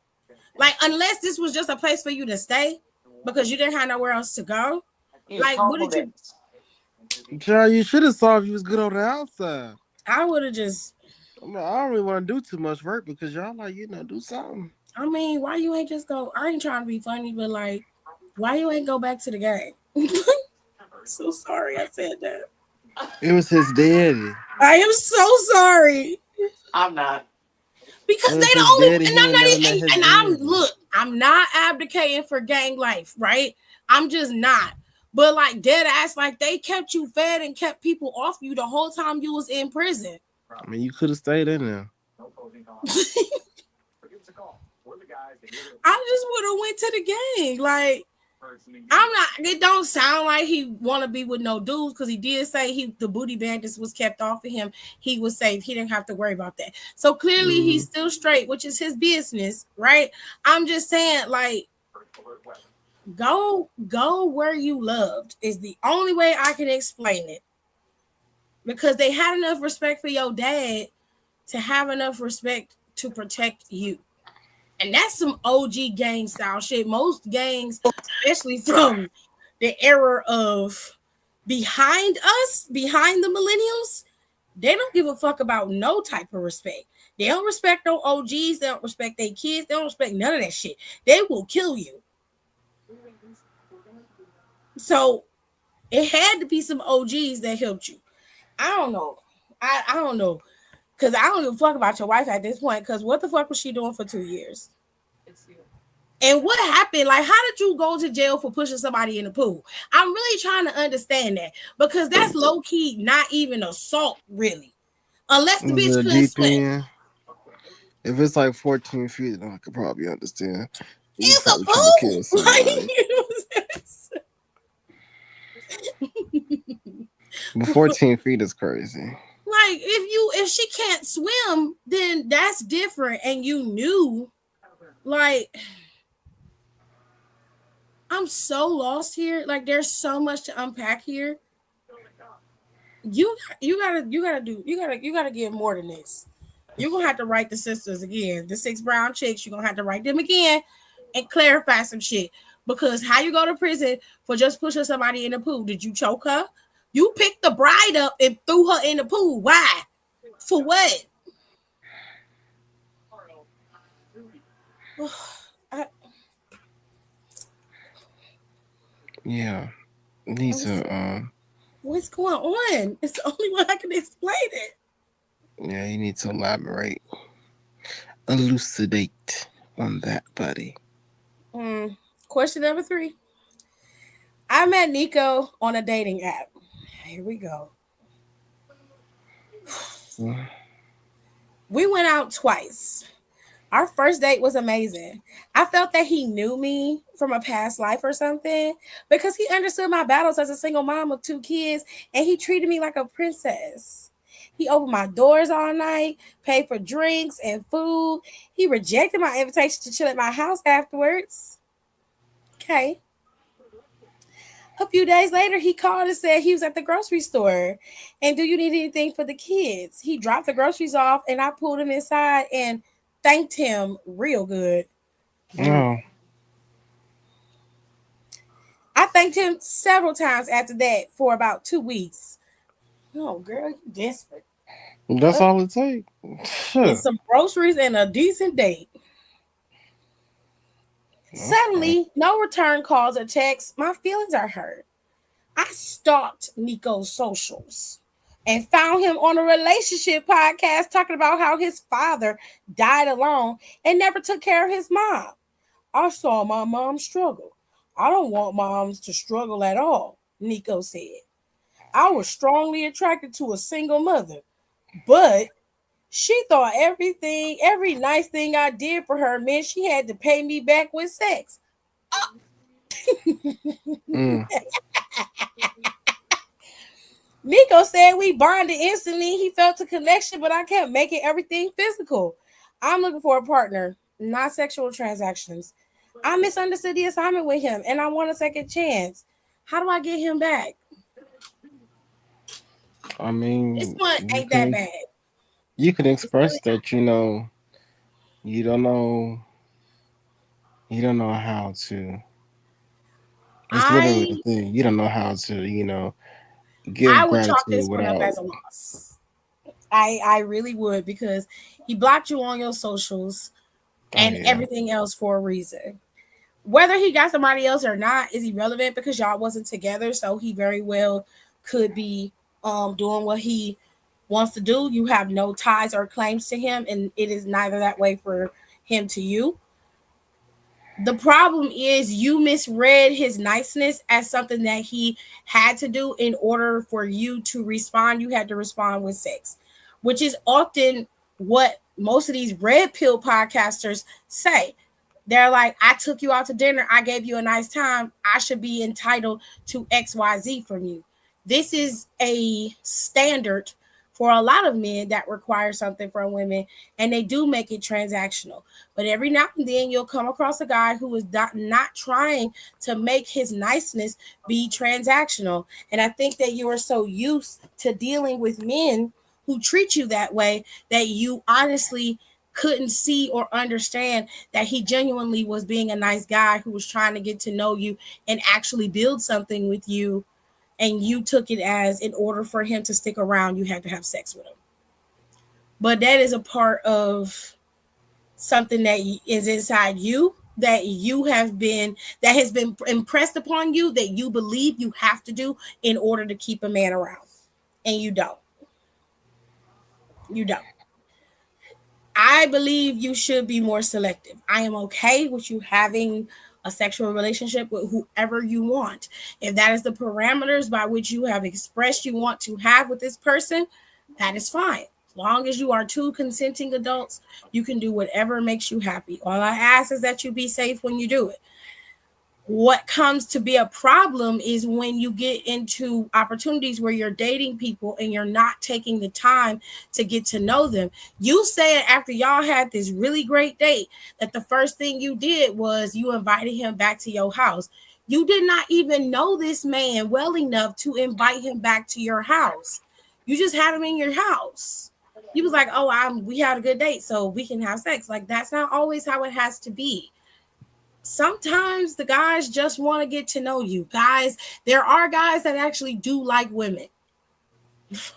Like unless this was just a place for you to stay because you didn't have nowhere else to go. You Like what did you? homeless. Child, you should have saw if you was good on the outside. I would have just. I don't really want to do too much work because y'all like, do something. I mean, why you ain't just go? I ain't trying to be funny, but like, why you ain't go back to the game? So sorry I said that. It was his daddy. I am so sorry I'm not. because It they was the his only daddy. and He I'm ain't not never met even, his and daddy. I'm not advocating for gang life, right? I'm just not. But like dead ass, like they kept you fed and kept people off you the whole time you was in prison. I mean, you could have stayed in there. I just would have went to the gang. Like I'm not. It don't sound like he want to be with no dudes because he did say the booty bandits was kept off of him. He was safe. He didn't have to worry about that. So clearly he's still straight, which is his business, right? I'm just saying, like, go where you loved is the only way I can explain it. Because they had enough respect for your dad to have enough respect to protect you. And that's some OG gang style shit. Most gangs, especially from the era of behind us, behind the millennials, they don't give a fuck about no type of respect. They don't respect no OGs. They don't respect their kids. They don't respect none of that shit. They will kill you. So It had to be some OGs that helped you. I don't know. I don't know. Cause I don't give a fuck about your wife at this point. Cause what the fuck was she doing for 2 years? And what happened? Like, how did you go to jail for pushing somebody in the pool? I'm really trying to understand that because that's low key not even assault, really, unless the Was bitch it a couldn't deep swim. end? If it's like 14 feet, then I could probably understand. You It's a probably trying to pool. kill somebody. But 14 feet is crazy. Like if she can't swim, then that's different. And you knew, like, I'm so lost here. Like, there's so much to unpack here. You gotta give more than this. You're gonna have to write the sisters again, the six brown chicks. You're gonna have to write them again and clarify some shit. Because how you go to prison for just pushing somebody in the pool? Did you choke her? You picked the bride up and threw her in the pool. Why? For what? I, Yeah. Need to what's going on? It's the only way I can explain it. yeah, you need to elaborate. Elucidate on that, buddy. Question number 3. I met Nico on a dating app. Here we go. Mm. We went out twice. Our first date was amazing. I felt that he knew me from a past life or something because he understood my battles as a single mom of 2 kids and he treated me like a princess. He opened my doors all night, paid for drinks and food. He rejected my invitation to chill at my house afterwards. Okay. A few days later, he called and said he was at the grocery store. And do you need anything for the kids? He dropped the groceries off and I pulled him inside and thanked him real good. Oh, I thanked him several times after that for about 2 weeks. Oh, girl, you desperate. that's all it takes. And Sure. some groceries and a decent date. Okay. Suddenly, no return calls or texts. My feelings are hurt. I stalked Nico's socials and found him on a relationship podcast talking about how his father died alone and never took care of his mom. I saw my mom struggle. I don't want moms to struggle at all, Nico said. I was strongly attracted to a single mother, but she thought every nice thing I did for her meant she had to pay me back with sex. Mm. Nico said we bonded instantly. He felt a connection, but I kept making everything physical. I'm looking for a partner, not sexual transactions. I misunderstood the assignment with him and I want a second chance. How do I get him back? I This mean, one ain't that bad. you can It's really express that you don't know how to. It's literally the I thing. You don't know how to I give would chalk gratitude this one up without. as a loss. I really would because he blocked you on your socials Oh and yeah. everything else for a reason. Whether he got somebody else or not is irrelevant because y'all wasn't together, so he very well could be doing what he wants to do. You have no ties or claims to him, and it is neither that way for him to you. The problem is you misread his niceness as something that he had to do in order for you to respond. You had to respond with sex, which is often what most of these red pill podcasters say. They're like, I took you out to dinner. I gave you a nice time. I should be entitled to XYZ from you. This is a standard for a lot of men that require something from women, and they do make it transactional. But every now and then you'll come across a guy who is not trying to make his niceness be transactional. And I think that you are so used to dealing with men who treat you that way that you honestly couldn't see or understand that he genuinely was being a nice guy who was trying to get to know you and actually build something with you. And you took it as in order for him to stick around, you had to have sex with him. But that is a part of something that is inside you that has been impressed upon you that you believe you have to do in order to keep a man around, and you don't. You don't. I believe you should be more selective. I am okay with you having a sexual relationship with whoever you want. If that is the parameters by which you have expressed you want to have with this person, that is fine. As long as you are two consenting adults, you can do whatever makes you happy. All I ask is that you be safe when you do it. What comes to be a problem is when you get into opportunities where you're dating people and you're not taking the time to get to know them. You said after y'all had this really great date that the first thing you did was you invited him back to your house. You did not even know this man well enough to invite him back to your house. You just had him in your house. You was like, "Oh, we had a good date, so we can have sex." Like, that's not always how it has to be. Sometimes the guys just want to get to know you. Guys, there are guys that actually do like women. It's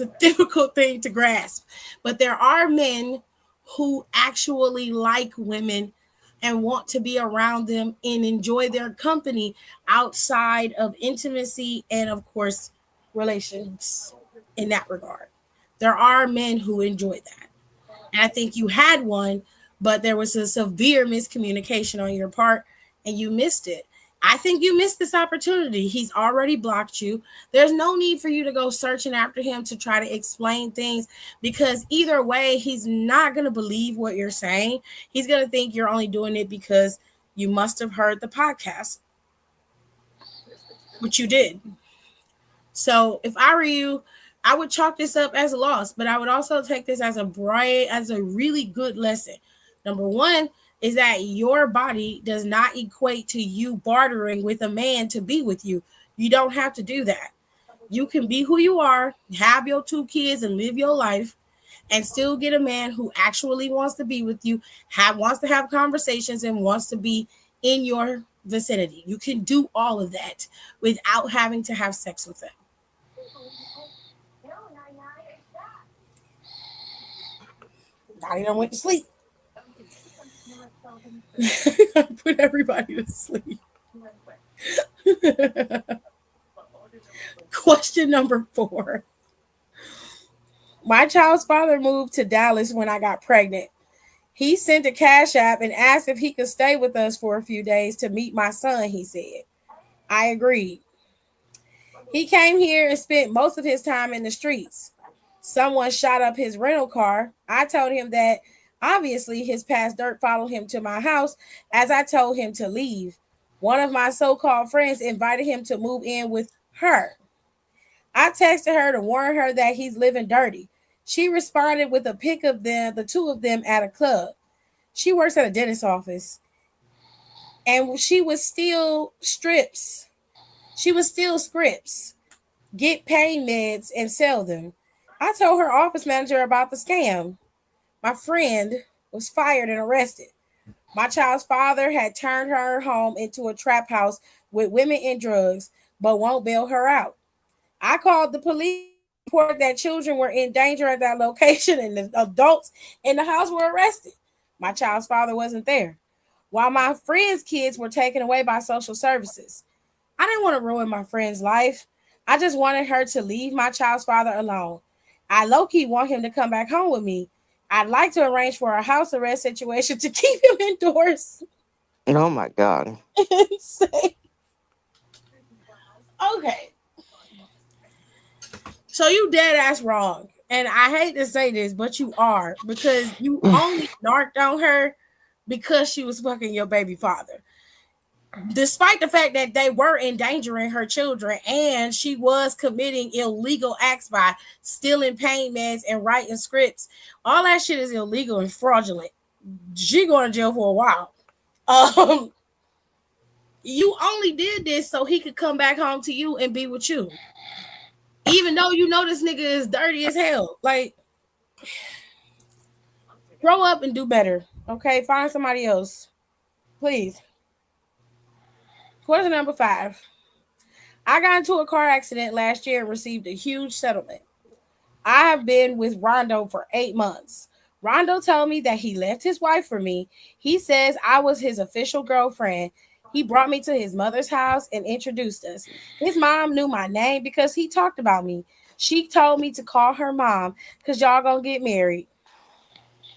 a difficult thing to grasp, but there are men who actually like women and want to be around them and enjoy their company outside of intimacy and, of course, relations in that regard. There are men who enjoy that. And I think you had one, but there was a severe miscommunication on your part and you missed it. I think you missed this opportunity. He's already blocked you. There's no need for you to go searching after him to try to explain things, because either way, he's not going to believe what you're saying. He's going to think you're only doing it because you must have heard the podcast, which you did. So if I were you, I would chalk this up as a loss, but I would also take this as a really good lesson. Number one is that your body does not equate to you bartering with a man to be with you. You don't have to do that. You can be who you are, have your two kids, and live your life, and still get a man who actually wants to be with you, wants to have conversations, and wants to be in your vicinity. You can do all of that without having to have sex with them. Now you done went to sleep. Put everybody to sleep. Question number 4. My child's father moved to Dallas when I got pregnant. He sent a cash app and asked if he could stay with us for a few days to meet my son, he said. I agreed. He came here and spent most of his time in the streets. Someone shot up his rental car. I told him that obviously his past dirt followed him to my house as I told him to leave. One of my so-called friends invited him to move in with her. I texted her to warn her that he's living dirty. She responded with a pic of the two of them at a club. She works at a dentist's office. And she was still strips. She was still scripts. Get pain meds and sell them. I told her office manager about the scam. My friend was fired and arrested. My child's father had turned her home into a trap house with women and drugs, but won't bail her out. I called the police, reported that children were in danger at that location and the adults in the house were arrested. My child's father wasn't there, while my friend's kids were taken away by social services. I didn't want to ruin my friend's life. I just wanted her to leave my child's father alone. I low-key want him to come back home with me. I'd like to arrange for a house arrest situation to keep him indoors. Oh my God. Insane. Okay. So you dead ass wrong. And I hate to say this, but you are, because you only narked on her because she was fucking your baby father. Despite the fact that they were endangering her children and she was committing illegal acts by stealing pain meds and writing scripts, all that shit is illegal and fraudulent. She going to jail for a while. You only did this so he could come back home to you and be with you, even though you know this nigga is dirty as hell. Like, grow up and do better. Okay, find somebody else, please. Question number 5. I got into a car accident last year and received a huge settlement. I have been with Rondo for 8 months. Rondo told me that he left his wife for me. He says I was his official girlfriend. He brought me to his mother's house and introduced us. His mom knew my name because he talked about me. She told me to call her mom because y'all gonna get married.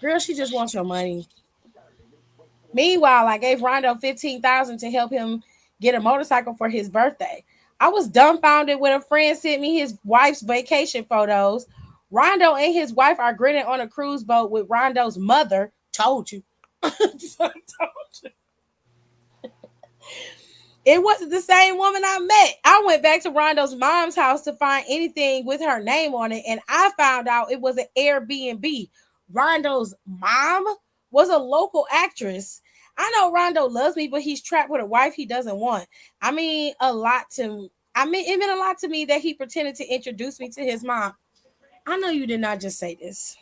Girl, she just wants your money. Meanwhile, I gave Rondo 15,000 to help him get a motorcycle for his birthday. I was dumbfounded when a friend sent me his wife's vacation photos. Rondo and his wife are grinning on a cruise boat with Rondo's mother. Told you. It wasn't the same woman I met. I went back to Rondo's mom's house to find anything with her name on it, and I found out it was an Airbnb. Rondo's mom was a local actress. I know Rondo loves me, but he's trapped with a wife he doesn't want. It meant a lot to me that he pretended to introduce me to his mom. I know you did not just say this.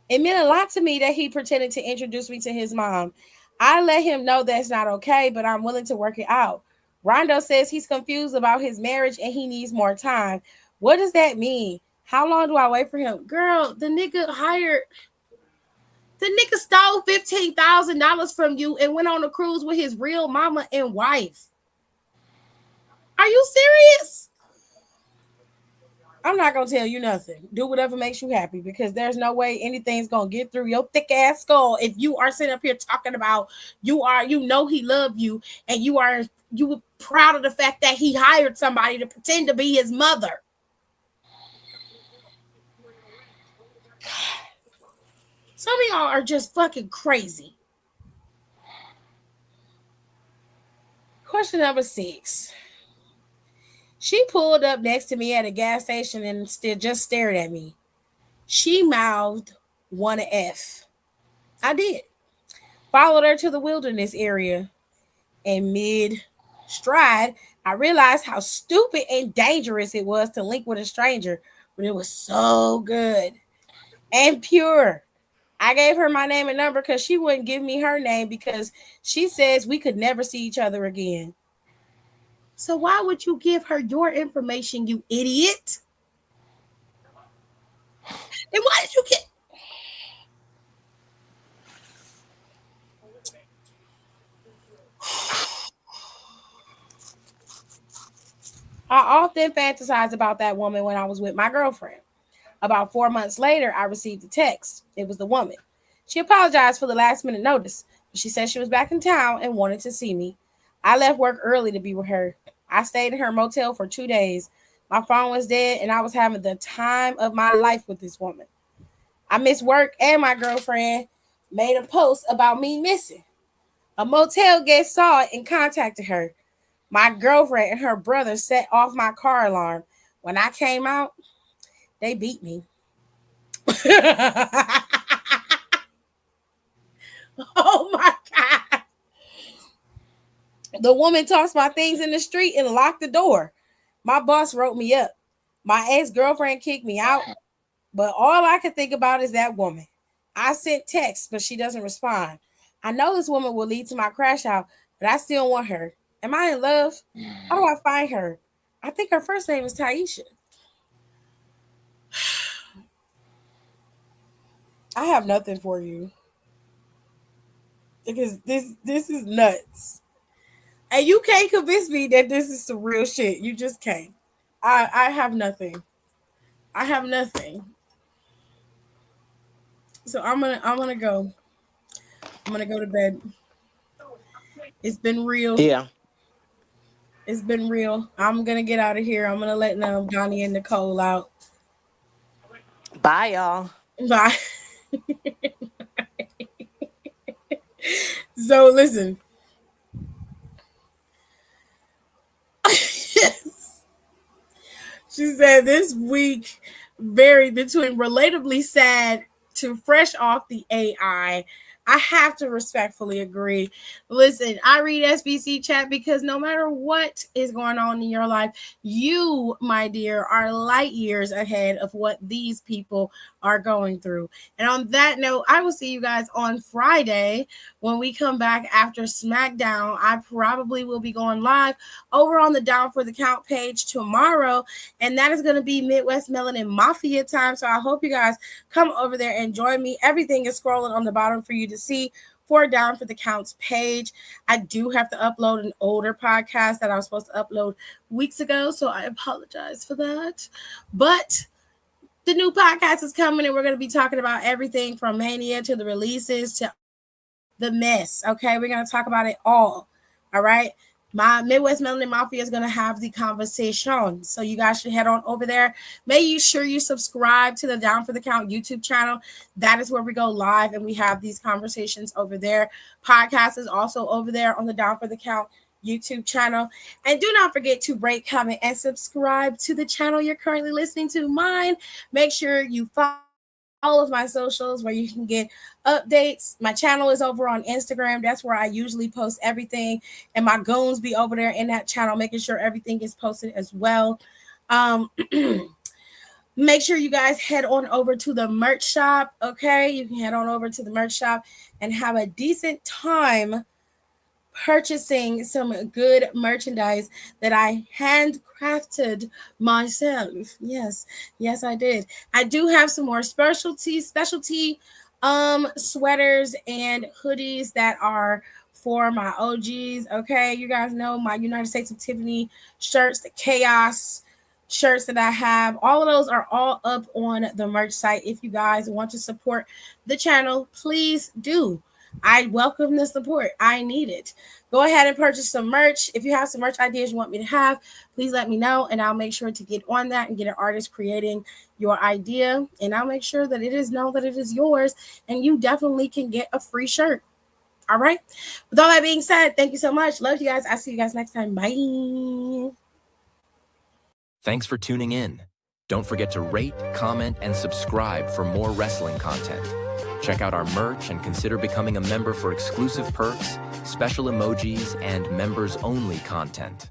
It meant a lot to me that he pretended to introduce me to his mom. I let him know that's not okay, but I'm willing to work it out. Rondo says he's confused about his marriage and he needs more time. What does that mean? How long do I wait for him? Girl, the nigga stole $15,000 from you and went on a cruise with his real mama and wife. Are you serious? I'm not gonna tell you nothing. Do whatever makes you happy because there's no way anything's gonna get through your thick ass skull if you are sitting up here talking about you know he loved you and you were proud of the fact that he hired somebody to pretend to be his mother. Some of y'all are just fucking crazy. Question number 6. She pulled up next to me at a gas station and still just stared at me. She mouthed, "Wanna F." I did. Followed her to the wilderness area. And mid stride, I realized how stupid and dangerous it was to link with a stranger, but it was so good and pure. I gave her my name and number because she wouldn't give me her name because she says we could never see each other again. So why would you give her your information, you idiot? And why did you get? I often fantasize about that woman when I was with my girlfriend. About 4 months later, I received a text. It was the woman. She apologized for the last minute notice, but she said she was back in town and wanted to see me. I left work early to be with her. I stayed in her motel for 2 days. My phone was dead, and I was having the time of my life with this woman. I missed work, and my girlfriend made a post about me missing. A motel guest saw it and contacted her. My girlfriend and her brother set off my car alarm. When I came out, they beat me. Oh my God. The woman tossed my things in the street and locked the door. My boss wrote me up. My ex-girlfriend kicked me out, but all I could think about is that woman. I sent texts, but she doesn't respond. I know this woman will lead to my crash out, but I still want her. Am I in love? How do I find her? I think her first name is Taisha. I have nothing for you because this is nuts. And you can't convince me that this is some real shit. You just can't. I have nothing. I have nothing. So I'm gonna go. I'm gonna go to bed. It's been real. Yeah. It's been real. I'm gonna get out of here. I'm gonna let Johnny and Nicole out. Bye, y'all. Bye. So listen. She said this week varied between relatably sad to fresh off the AI. I have to respectfully agree. Listen, I read SBC chat because no matter what is going on in your life, you, my dear, are light years ahead of what these people are going through. And on that note, I will see you guys on Friday when we come back after SmackDown. I probably will be going live over on the Down for the Count page tomorrow, and that is going to be Midwest Melanin Mafia time. So I hope you guys come over there and join me. Everything is scrolling on the bottom for you to see for Down for the Counts page. I do have to upload an older podcast that I was supposed to upload weeks ago, so I apologize for that. But the new podcast is coming, and we're going to be talking about everything from Mania to the releases to the mess. Okay, we're going to talk about it all. All right. My Midwest Melanin Mafia is going to have the conversation. So you guys should head on over there. Make sure you subscribe to the Down for the Count YouTube channel. That is where we go live and we have these conversations over there. Podcast is also over there on the Down for the Count YouTube channel. And do not forget to rate, comment, and subscribe to the channel you're currently listening to. Mine. Make sure you follow all of my socials where you can get updates. My channel is over on Instagram. That's where I usually post everything. And my goons be over there in that channel, making sure everything is posted as well. Make sure you guys head on over to the merch shop. Okay. You can head on over to the merch shop and have a decent time purchasing some good merchandise that I handcrafted myself. Yes, I did. I do have some more specialty sweaters and hoodies that are for my OGs. Okay, you guys know my United States of Tiffany shirts, the Chaos shirts that I have. All of those are all up on the merch site. If you guys want to support the channel, please do. I welcome the support. I need it. Go ahead and purchase some merch. If you have some merch ideas you want me to have, please let me know, and I'll make sure to get on that and get an artist creating your idea, and I'll make sure that it is known that it is yours, and you definitely can get a free shirt. All right. With all that being said, thank you so much. Love you guys. I'll see you guys next time. Bye. Thanks for tuning in. Don't forget to rate, comment, and subscribe for more wrestling content. Check out our merch and consider becoming a member for exclusive perks, special emojis, and members-only content.